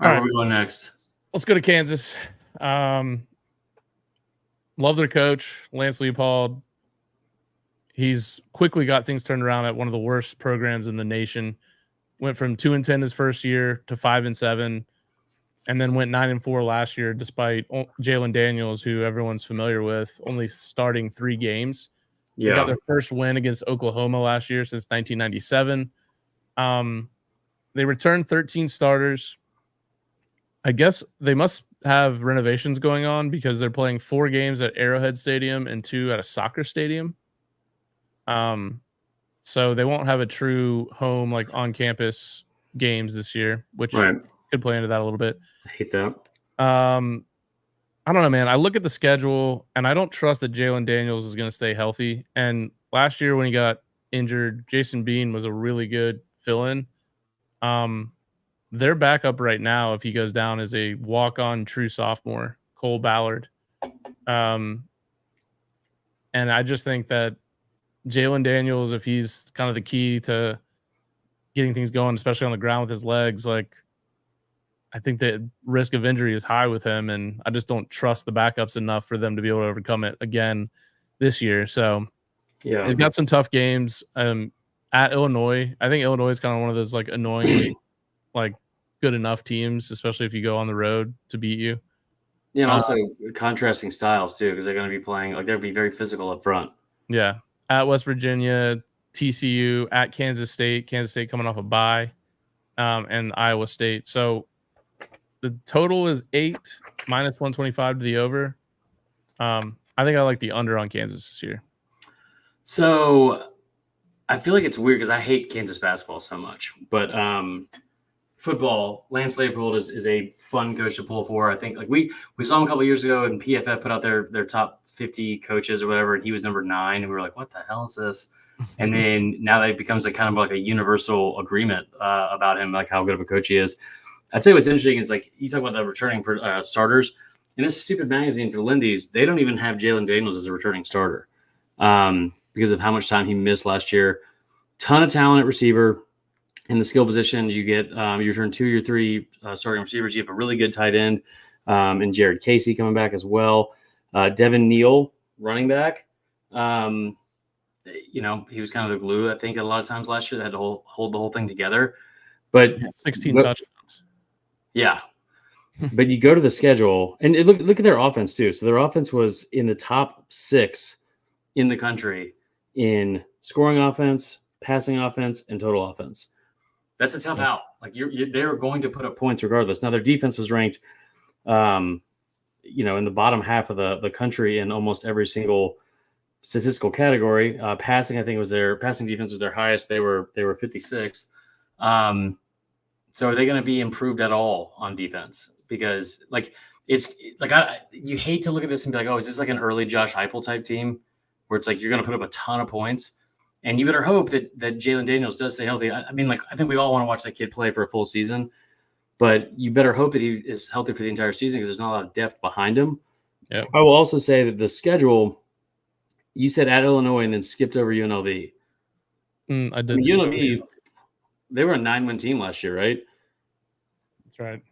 S1: All right, where are we going next?
S2: Let's go to Kansas. Love their coach, Lance Leopold. He's quickly got things turned around at one of the worst programs in the nation. Went from 2-10 his first year to 5-7, and then went 9-4 last year, despite Jalen Daniels, who everyone's familiar with, only starting 3 games.
S1: Yeah.
S2: They got their first win against Oklahoma last year since 1997. They returned 13 starters. I guess they must have renovations going on because they're playing 4 games at Arrowhead Stadium and 2 at a soccer stadium. So they won't have a true home, like, on-campus games this year, which could play into that a little bit.
S1: I hate that.
S2: I don't know, man. I look at the schedule, and I don't trust that Jalen Daniels is going to stay healthy. And last year when he got injured, Jason Bean was a really good fill-in. Their backup right now, if he goes down, is a walk-on true sophomore, Cole Ballard. And I just think that Jalen Daniels, if he's kind of the key to getting things going, especially on the ground with his legs, like, I think the risk of injury is high with him, and I just don't trust the backups enough for them to be able to overcome it again this year. So yeah, they've got some tough games at Illinois. I think Illinois is kind of one of those, like, annoyingly like good enough teams, especially if you go on the road, to beat you.
S1: Yeah, and also contrasting styles too, because they're going to be playing, like, they'll be very physical up front.
S2: Yeah, at West Virginia, TCU, at Kansas State coming off a bye, and Iowa State. So the total is 8 minus 125 to the over. I think I like the under on Kansas this year.
S1: So I feel like it's weird because I hate Kansas basketball so much, but football, Lance Leipold is a fun coach to pull for. I think, like, we saw him a couple of years ago, and PFF put out their top 50 coaches or whatever, and he was number 9, and we were like, what the hell is this? And then now that becomes kind of like a universal agreement about him, like how good of a coach he is. I'd say what's interesting is like you talk about the returning starters. In this stupid magazine for Lindy's, they don't even have Jalen Daniels as a returning starter because of how much time he missed last year. Ton of talent at receiver. In the skill positions, you get you turn 2 or 3 starting receivers. You have a really good tight end and Jared Casey coming back as well. Devin Neal, running back. He was kind of the glue, I think, a lot of times last year. They had to hold the whole thing together. But
S2: 16 touchdowns.
S1: Yeah. But you go to the schedule and look at their offense too. So their offense was in the top 6 in the country in scoring offense, passing offense, and total offense. That's a tough out. Like they're going to put up points regardless. Now their defense was ranked, in the bottom half of the country in almost every single statistical category. Passing, I think passing defense was their highest. They were 56th. So are they going to be improved at all on defense? Because it's like you hate to look at this and be like, oh, is this like an early Josh Heupel type team where it's like you're going to put up a ton of points, and you better hope that Jalen Daniels does stay healthy. I mean, I think we all want to watch that kid play for a full season, but you better hope that he is healthy for the entire season because there's not a lot of depth behind him.
S2: Yeah.
S1: I will also say that the schedule, you said at Illinois and then skipped over UNLV.
S2: I did.
S1: UNLV, they were a 9-win team last year, right?
S2: That's right.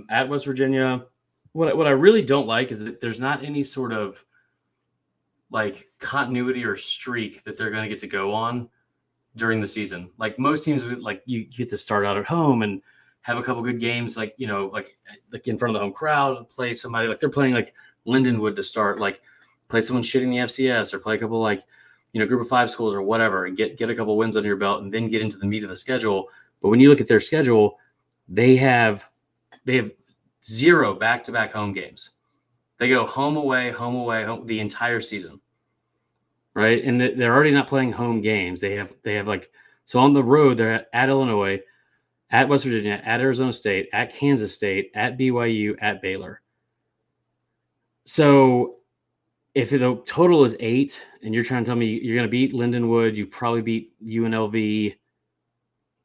S1: At West Virginia, what I really don't like is that there's not any sort of like continuity or streak that they're going to get to go on during the season. Like most teams, like you get to start out at home and have a couple good games, like in front of the home crowd, play somebody like they're playing like Lindenwood to start, like play someone shitting the FCS or play a couple group of 5 schools or whatever, and get a couple wins under your belt and then get into the meat of the schedule. But when you look at their schedule, they have 0 back-to-back home games. They go home away the entire season, right? And they're already not playing home games. They have so on the road they're at Illinois, at West Virginia, at Arizona State, at Kansas State, at BYU, at Baylor. So if the total is 8 and you're trying to tell me you're going to beat Lindenwood, you probably beat UNLV.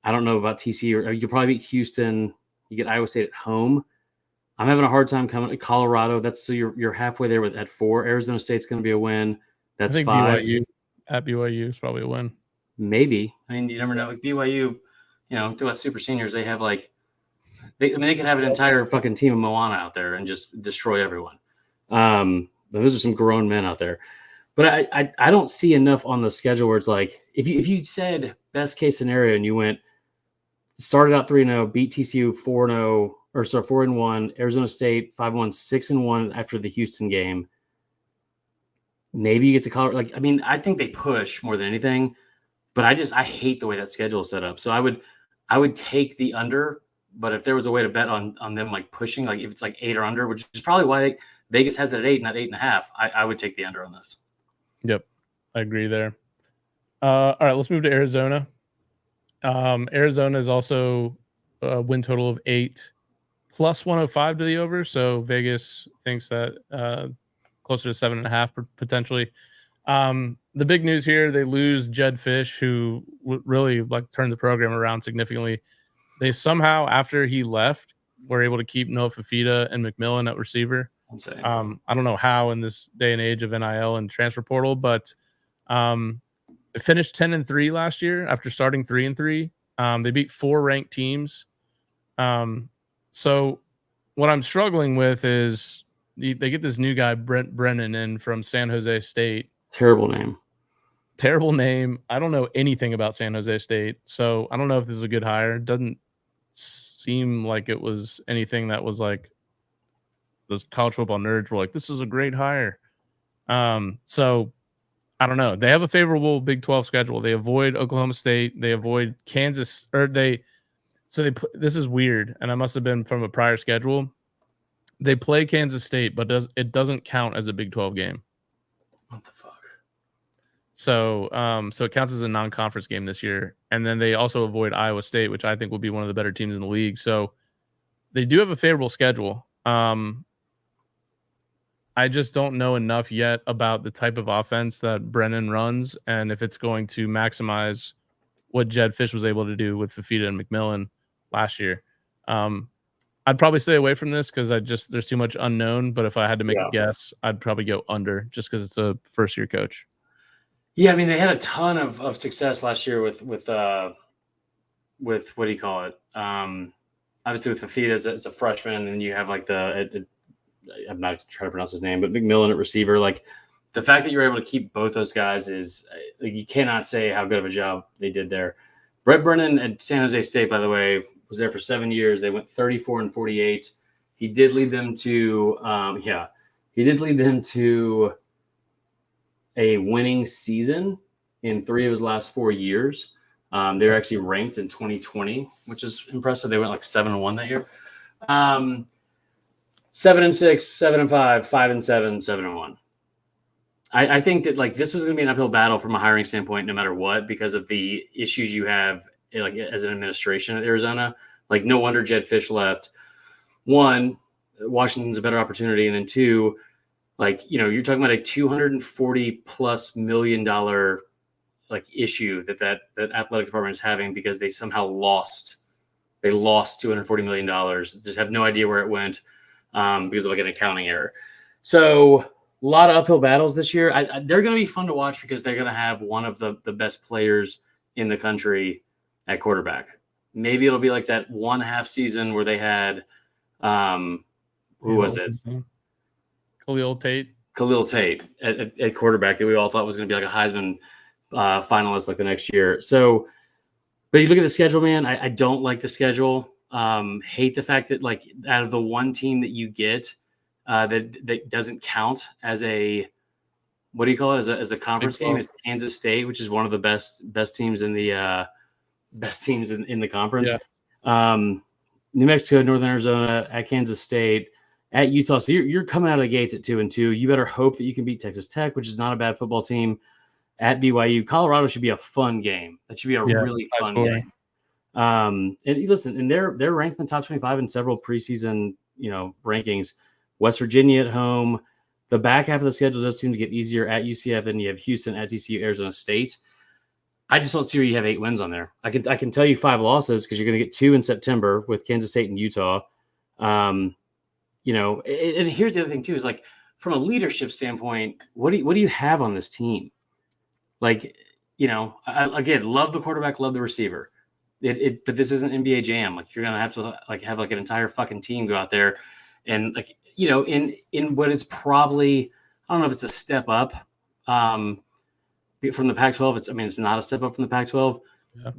S1: I don't know about TCU, or you'll probably beat Houston. You get Iowa State at home. I'm having a hard time coming to Colorado. So you're halfway there at 4. Arizona State's going to be a win. That's 5.
S2: BYU at BYU is probably a win.
S1: Maybe. I mean, you never know. Like BYU, talk about super seniors. They have they could have an entire fucking team of Moana out there and just destroy everyone. Those are some grown men out there. But I don't see enough on the schedule where it's like if you said best case scenario and you went started out 3-0, beat TCU 4-0 or 4-1, Arizona State 5-1, 6-1 after the Houston game. Maybe you get to Colorado. I think they push more than anything, but I hate the way that schedule is set up. So I would take the under, but if there was a way to bet on them pushing, if it's 8 or under, which is probably why Vegas has it at 8, not 8.5, I would take the under on this.
S2: Yep, I agree there. All right, let's move to Arizona. Arizona is also a win total of 8 plus 105 to the over. So Vegas thinks that closer to 7.5 potentially. The big news here, they lose Jed Fish, who really turned the program around significantly. They somehow, after he left, were able to keep Noah Fafita and McMillan at receiver.
S1: Insane.
S2: I don't know how in this day and age of NIL and transfer portal, but they finished 10-3 last year after starting 3-3. They beat 4 ranked teams. So what I'm struggling with is they get this new guy, Brent Brennan, in from San Jose State.
S1: Terrible name. I don't know anything about San Jose State, so I don't know if this is a good hire. It doesn't seem like it was anything that was those college football nerds were like, this is a great hire. So I don't know. They have a favorable Big 12 schedule. They avoid Oklahoma State. They avoid Kansas, this is weird, and I must have been from a prior schedule. They play Kansas State, but it doesn't count as a Big 12 game. What the fuck?
S2: So it counts as a non-conference game this year. And then they also avoid Iowa State, which I think will be one of the better teams in the league. So they do have a favorable schedule. I I just don't know enough yet about the type of offense that Brennan runs and if it's going to maximize what Jed Fish was able to do with Fafita and McMillan last year. I'd probably stay away from this because there's too much unknown. But if I had to make a guess, I'd probably go under just because it's a first-year coach.
S1: Yeah, I mean, they had a ton of success last year with what do you call it? Obviously with Fafita as a freshman, and you have like I'm not trying to pronounce his name, but McMillan at receiver. Like the fact that you're able to keep both those guys is like, you cannot say how good of a job they did there. Brett Brennan at San Jose State, by the way, was there for 7 years. They went 34-48. He did lead them to a winning season in 3 of his last 4 years. They were actually ranked in 2020, which is impressive. They went like 7-1 that year. 7-6, 7-5, 5-7, 7-1. I think that like this was going to be an uphill battle from a hiring standpoint, no matter what, because of the issues you have like as an administration at Arizona. Like no wonder Jed Fish left. 1, Washington's a better opportunity, and then 2, like you're talking about a $240+ million like issue that athletic department is having because they somehow lost. They lost $240 million. Just have no idea where it went because of like an accounting error. So a lot of uphill battles this year. They're going to be fun to watch because they're going to have one of the best players in the country at quarterback. Maybe it'll be like that 1.5 season where they had who was it?
S2: Khalil Tate
S1: at quarterback that we all thought was going to be like a Heisman finalist like the next year. So, but you look at the schedule, man. I don't like the schedule. Hate the fact that like out of the one team that you get that doesn't count as a what do you call it as a conference game? It's Kansas State, which is one of the best teams in the conference. Yeah. New Mexico, Northern Arizona, at Kansas State, at Utah. So you're coming out of the gates at 2-2. You better hope that you can beat Texas Tech, which is not a bad football team. At BYU, Colorado should be a fun game. That should be a really fun game. And listen, and they're ranked in the top 25 in several preseason rankings. West Virginia at home. The back half of the schedule does seem to get easier at UCF. Then you have Houston, at TCU, Arizona State. I just don't see where you have 8 wins on there. I can tell you 5 losses because you're going to get 2 in September with Kansas State and Utah. And here's the other thing too is like from a leadership standpoint, what do you have on this team? Like, again, love the quarterback, love the receiver. But this isn't NBA Jam. Like you're gonna have to like have like an entire fucking team go out there, and like in what is probably I don't know if it's a step up from the Pac-12. It's not a step up from the Pac-12,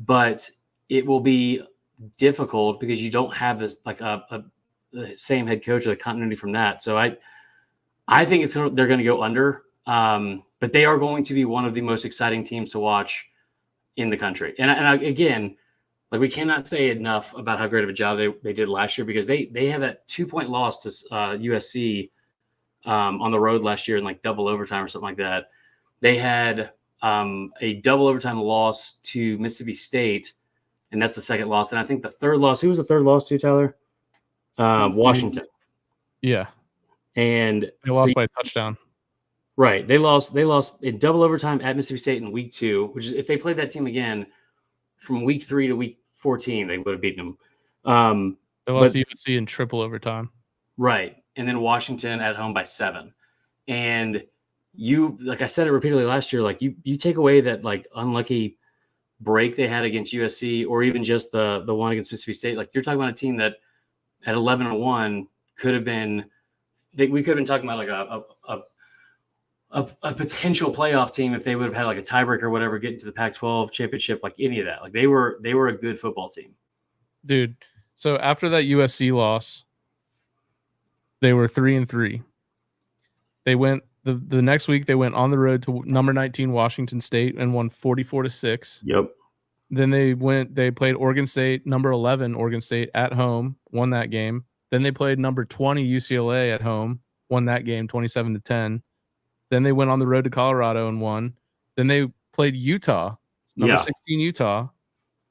S1: but it will be difficult because you don't have this like the same head coach or the continuity from that. So I think they're going to go under. But they are going to be one of the most exciting teams to watch in the country. And again, like we cannot say enough about how great of a job they did last year because they have that 2-point loss to USC on the road last year in like double overtime or something like that. They had a double overtime loss to Mississippi State, and that's the second loss. And I think the third loss, who was the third loss to, Tyler? Washington.
S2: Yeah.
S1: And
S2: they lost by a touchdown.
S1: Right. They lost in double overtime at Mississippi State in week 2, which is if they played that team again from week 3 to week 14, they would have beaten them.
S2: They lost to USC in triple overtime.
S1: Right. And then Washington at home by 7. And you, like I said it repeatedly last year, like you take away that like unlucky break they had against USC or even just the one against Mississippi State. Like you're talking about a team that at 11-1 could have been, we could have been talking about like a potential playoff team if they would have had like a tiebreaker or whatever, get into the Pac-12 championship, like any of that. Like they were a good football team.
S2: Dude, so after that USC loss, they were 3-3. They went the next week they went on the road to number 19 Washington State and won 44-6.
S1: Yep.
S2: Then they played Oregon State, number 11 Oregon State at home, won that game. Then they played number 20 UCLA at home, won that game 27-10. Then they went on the road to Colorado and won. Then they played Utah, number 16 Utah,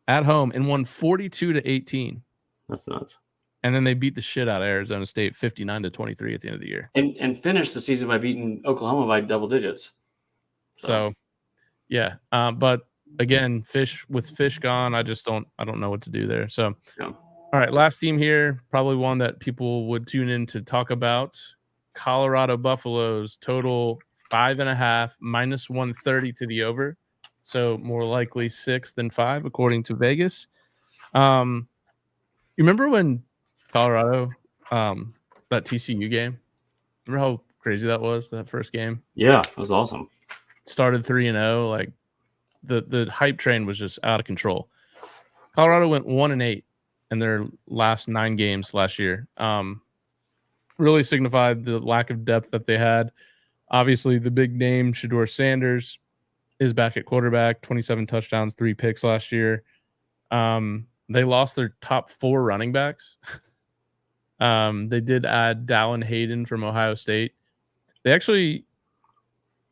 S2: at home and won 42-18.
S1: That's nuts.
S2: and then they beat the shit out of Arizona State 59-23 at the end of the year.
S1: And finished the season by beating Oklahoma by double digits.
S2: So yeah. But again, Fish gone, I don't know what to do there. So
S1: yeah.
S2: All right, last team here, probably one that people would tune in to talk about. Colorado Buffaloes total 5.5 minus 130 to the over. So more likely 6 than 5, according to Vegas. You remember when Colorado, that TCU game? Remember how crazy that was, that first game?
S1: Yeah, it was awesome.
S2: Started 3-0. Like the hype train was just out of control. Colorado went 1-8 in their last 9 games last year. Really signified the lack of depth that they had. Obviously, the big name, Shedeur Sanders, is back at quarterback, 27 touchdowns, 3 picks last year. They lost their top 4 running backs. They did add Dallin Hayden from Ohio State. They actually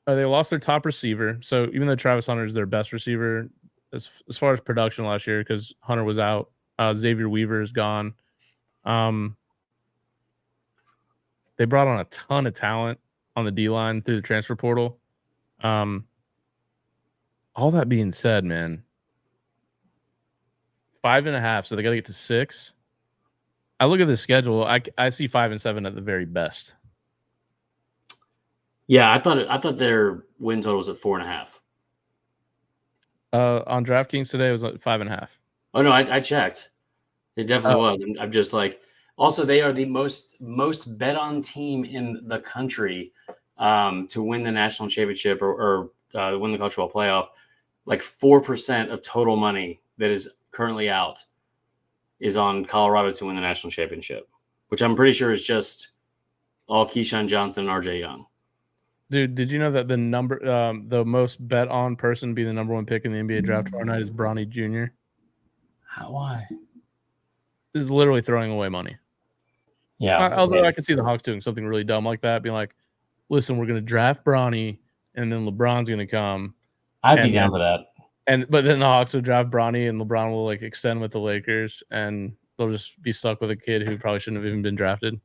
S2: they lost their top receiver. So even though Travis Hunter is their best receiver as far as production last year, because Hunter was out, Xavier Weaver is gone. They brought on a ton of talent on the D-line through the transfer portal. All that being said, man, 5.5, so they got to get to 6. I look at the schedule. I see 5 and 7 at the very best.
S1: Yeah, I thought their win total was at 4.5.
S2: On DraftKings today, it was like 5.5.
S1: Oh no, I checked. It definitely was. I'm just like. Also, they are the most bet on team in the country to win the national championship or win the college football playoff. Like 4% of total money that is currently out is on Colorado to win the national championship, which I'm pretty sure is just all Keyshawn Johnson and RJ Young.
S2: Dude, did you know that the most bet on person being the number 1 pick in the NBA draft tomorrow night is Bronny Jr.?
S1: Why?
S2: Is literally throwing away money.
S1: Yeah.
S2: Although I could see the Hawks doing something really dumb like that, being like, listen, we're going to draft Bronny, and then LeBron's going to come.
S1: I'd be down for that.
S2: But then the Hawks will draft Bronny, and LeBron will like extend with the Lakers, and they'll just be stuck with a kid who probably shouldn't have even been drafted.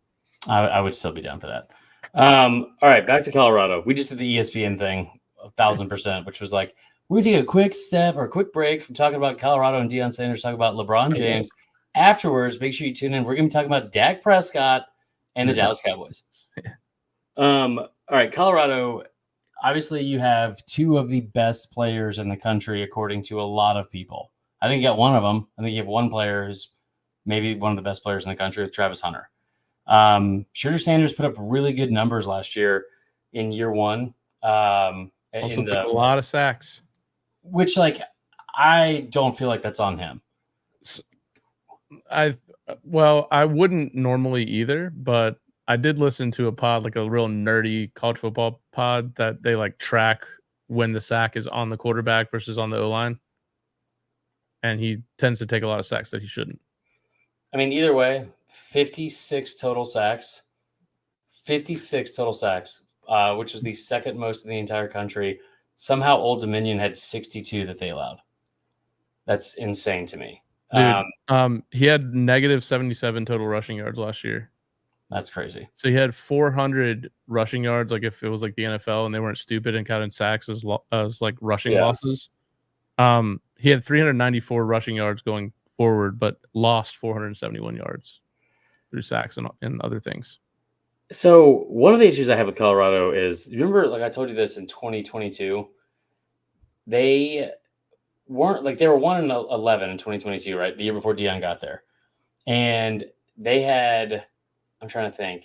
S1: I would still be down for that. All right, back to Colorado. We just did the ESPN thing 1,000%, which was like, we're going to take a quick break from talking about Colorado and Deion Sanders, talk about LeBron James. Afterwards, make sure you tune in. We're going to be talking about Dak Prescott and the Dallas Cowboys. All right, Colorado. Obviously, you have 2 of the best players in the country, according to a lot of people. I think you got one of them. I think you have one player who's maybe one of the best players in the country, with Travis Hunter. Shedeur Sanders put up really good numbers last year in year 1.
S2: Also took a lot of sacks.
S1: Which, like, I don't feel like that's on him.
S2: I wouldn't normally either, but I did listen to a pod, like a real nerdy college football pod, that they like track when the sack is on the quarterback versus on the O-line. And he tends to take a lot of sacks that he shouldn't.
S1: I mean, either way, 56 total sacks. 56 total sacks, which was the second most in the entire country. Somehow Old Dominion had 62 that they allowed. That's insane to me.
S2: Dude, he had negative 77 total rushing yards last year.
S1: That's crazy.
S2: So he had 400 rushing yards, like if it was like the NFL and they weren't stupid and counted sacks as like rushing losses. He had 394 rushing yards going forward, but lost 471 yards through sacks and other things.
S1: So one of the issues I have with Colorado is, remember, like I told you this in 2022, they weren't like, they were 1-11 in 2022, right? The year before Deion got there. And they had, I'm trying to think,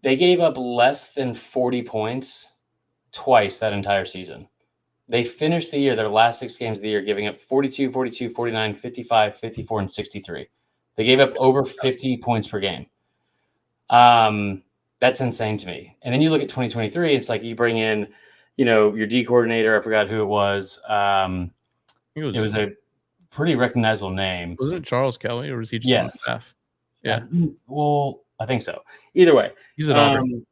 S1: they gave up less than 40 points twice that entire season. They finished the year, their last 6 games of the year, giving up 42, 42, 49, 55, 54, and 63. They gave up over 50 points per game. That's insane to me. And then you look at 2023, it's like you bring in, your D coordinator. I forgot who it was. It was a pretty recognizable name.
S2: Wasn't it Charles Kelly, or was he just on staff? Yeah.
S1: Well, I think so. Either way.
S2: He's at Auburn.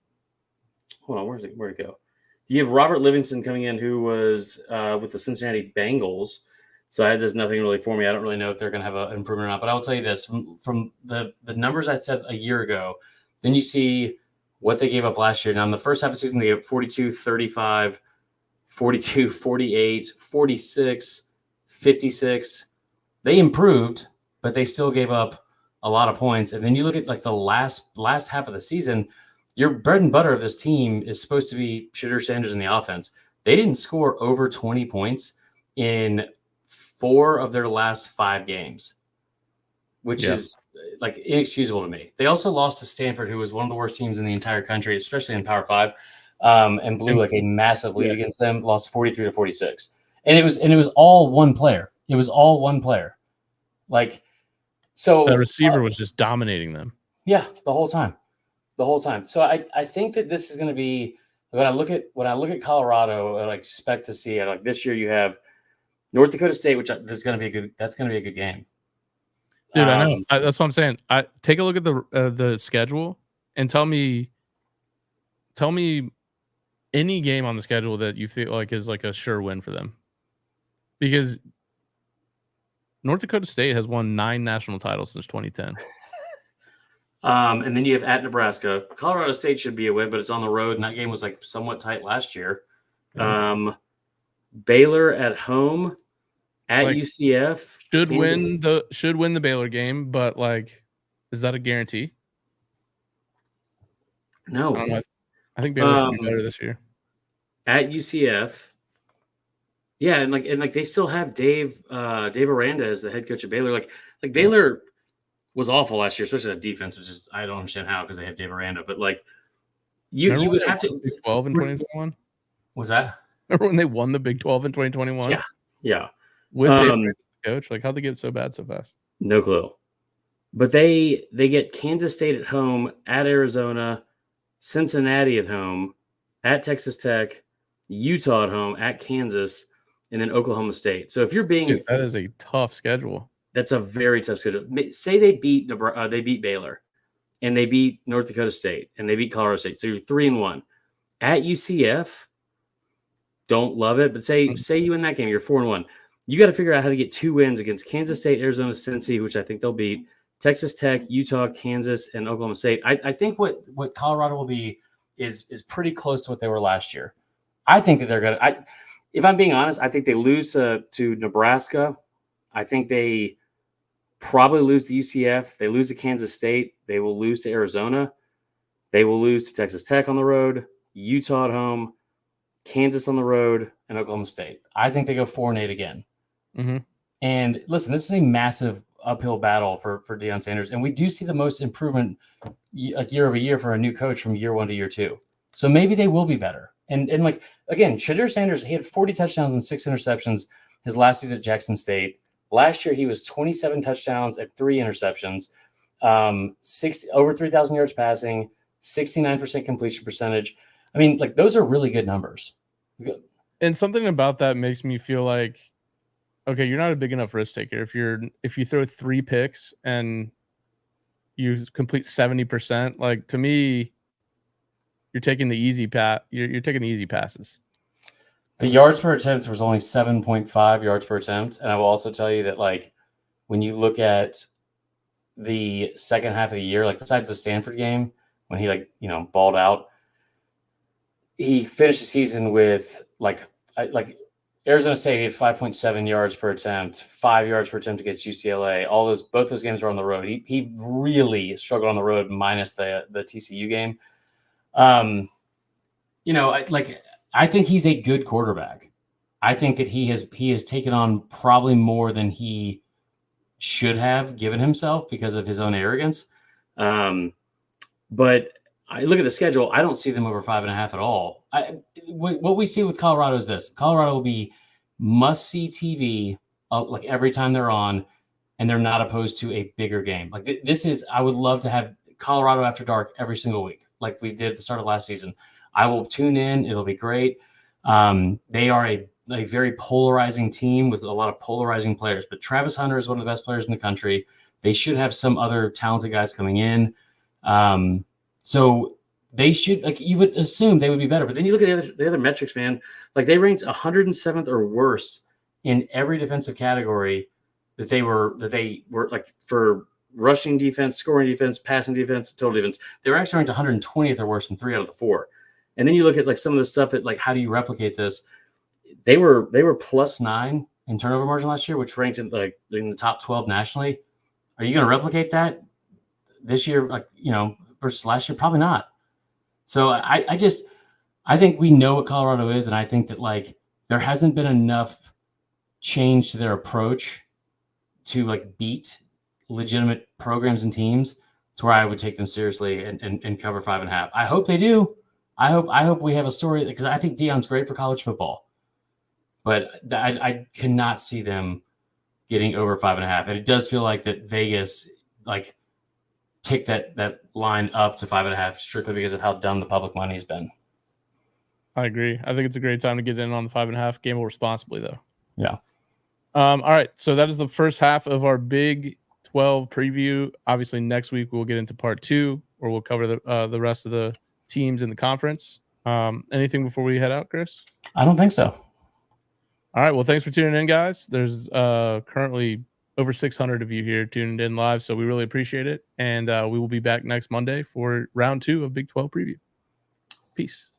S1: Hold on. Where'd it go? You have Robert Livingston coming in, who was with the Cincinnati Bengals. So that does nothing really for me. I don't really know if they're going to have an improvement or not. But I will tell you this, from the numbers I said a year ago, then you see what they gave up last year. Now, in the first half of the season, they gave 42, 35, 42, 48, 46, 56. They improved, but they still gave up a lot of points. And then you look at like the last half of the season, your bread and butter of this team is supposed to be Shadur Sanders in the offense. They didn't score over 20 points in 4 of their last 5 games, which is like inexcusable to me. They also lost to Stanford, who was one of the worst teams in the entire country, especially in Power 5, and blew like a massive lead against them, lost 43-46. And it was all one player. It was all one player. Like, so
S2: the receiver was just dominating them.
S1: Yeah, the whole time. So I think that this is going to be, when I look at Colorado, I expect to see, like this year you have North Dakota State, which that's going to be a good game.
S2: Dude, I know. That's what I'm saying. Take a look at the schedule and tell me any game on the schedule that you feel like is like a sure win for them. Because North Dakota State has won 9 national titles since 2010.
S1: And then you have at Nebraska. Colorado State should be a win, but it's on the road, and that game was like somewhat tight last year.
S2: Yeah.
S1: Baylor at home. At UCF
S2: should win the Baylor game, but like, is that a guarantee?
S1: No,
S2: I think Baylor should be better this year.
S1: At UCF, yeah, and like they still have Dave Aranda as the head coach of Baylor. Like Baylor was awful last year, especially that defense, which is I don't understand how because they have Dave Aranda, but like you would have to
S2: Big 12 in 2021.
S1: Was that?
S2: Remember when they won the Big 12 in 2021?
S1: Yeah.
S2: With Dave coach, like how'd they get so bad so fast?
S1: No clue. But they get Kansas State at home, at Arizona, Cincinnati at home, at Texas Tech, Utah at home, at Kansas, and then Oklahoma State. So if you're being
S2: that is a tough schedule.
S1: That's a very tough schedule. Say they beat Baylor, and they beat North Dakota State, and they beat Colorado State. So you're 3-1 at UCF. Don't love it, but say you win that game, you're 4-1. You got to figure out how to get 2 wins against Kansas State, Arizona, Cincy, which I think they'll beat, Texas Tech, Utah, Kansas, and Oklahoma State. I think what Colorado will be is pretty close to what they were last year. I think that they're going to – if I'm being honest, I think they lose to Nebraska. I think they probably lose to UCF. They lose to Kansas State. They will lose to Arizona. They will lose to Texas Tech on the road, Utah at home, Kansas on the road, and Oklahoma State. I think they go 4-8 again.
S2: Mm-hmm.
S1: And listen, this is a massive uphill battle for Deion Sanders, and we do see the most improvement year over year for a new coach from year 1 to year 2. So maybe they will be better. And like again, Shadur Sanders, he had 40 touchdowns and 6 interceptions his last season at Jackson State. Last year, he was 27 touchdowns at 3 interceptions, over 3,000 yards passing, 69% completion percentage. I mean, like those are really good numbers.
S2: And something about that makes me feel like, okay, you're not a big enough risk taker. If you throw 3 picks and you complete 70%, like to me, you're taking the easy you're taking the easy passes.
S1: The yards per attempt was only 7.5 yards per attempt. And I will also tell you that, like, when you look at the second half of the year, like besides the Stanford game, when he balled out, he finished the season with like Arizona State had 5.7 yards per attempt, 5 yards per attempt against UCLA. Both those games were on the road. He really struggled on the road, minus the TCU game. I think he's a good quarterback. I think that he has taken on probably more than he should have given himself because of his own arrogance. But I look at the schedule. I don't see them over 5.5 at all. What we see with Colorado is this: Colorado will be must-see TV like every time they're on, and they're not opposed to a bigger game. Like this is, I would love to have Colorado After Dark every single week, like we did at the start of last season. I will tune in. It'll be great. They are a very polarizing team with a lot of polarizing players, but Travis Hunter is one of the best players in the country. They should have some other talented guys coming in. So they should, like, you would assume they would be better, but then you look at the other metrics, man, like they ranked 107th or worse in every defensive category that they were like for rushing defense, scoring defense, passing defense, total defense. They were actually ranked 120th or worse in 3 out of the 4. And then you look at like some of the stuff that like how do you replicate this? They were +9 in turnover margin last year, which ranked in the top 12 nationally. Are you going to replicate that this year, like, versus last year? Probably not. So I think we know what Colorado is, and I think that like there hasn't been enough change to their approach to like beat legitimate programs and teams to where I would take them seriously and cover 5.5. I hope they do. I hope we have a story, because I think Deion's great for college football, but I cannot see them getting over 5.5. And it does feel like that Vegas like tick that line up to 5.5 strictly because of how dumb the public money has been.
S2: I agree. I think it's a great time to get in on the 5.5. Gamble responsibly, though.
S1: Yeah.
S2: All right. So that is the first half of our Big 12 preview. Obviously, next week we'll get into part 2, where we'll cover the rest of the teams in the conference. Anything before we head out, Chris?
S1: I don't think so.
S2: All right. Well, thanks for tuning in, guys. There's currently over 600 of you here tuned in live, so we really appreciate it. And we will be back next Monday for round 2 of Big 12 preview. Peace.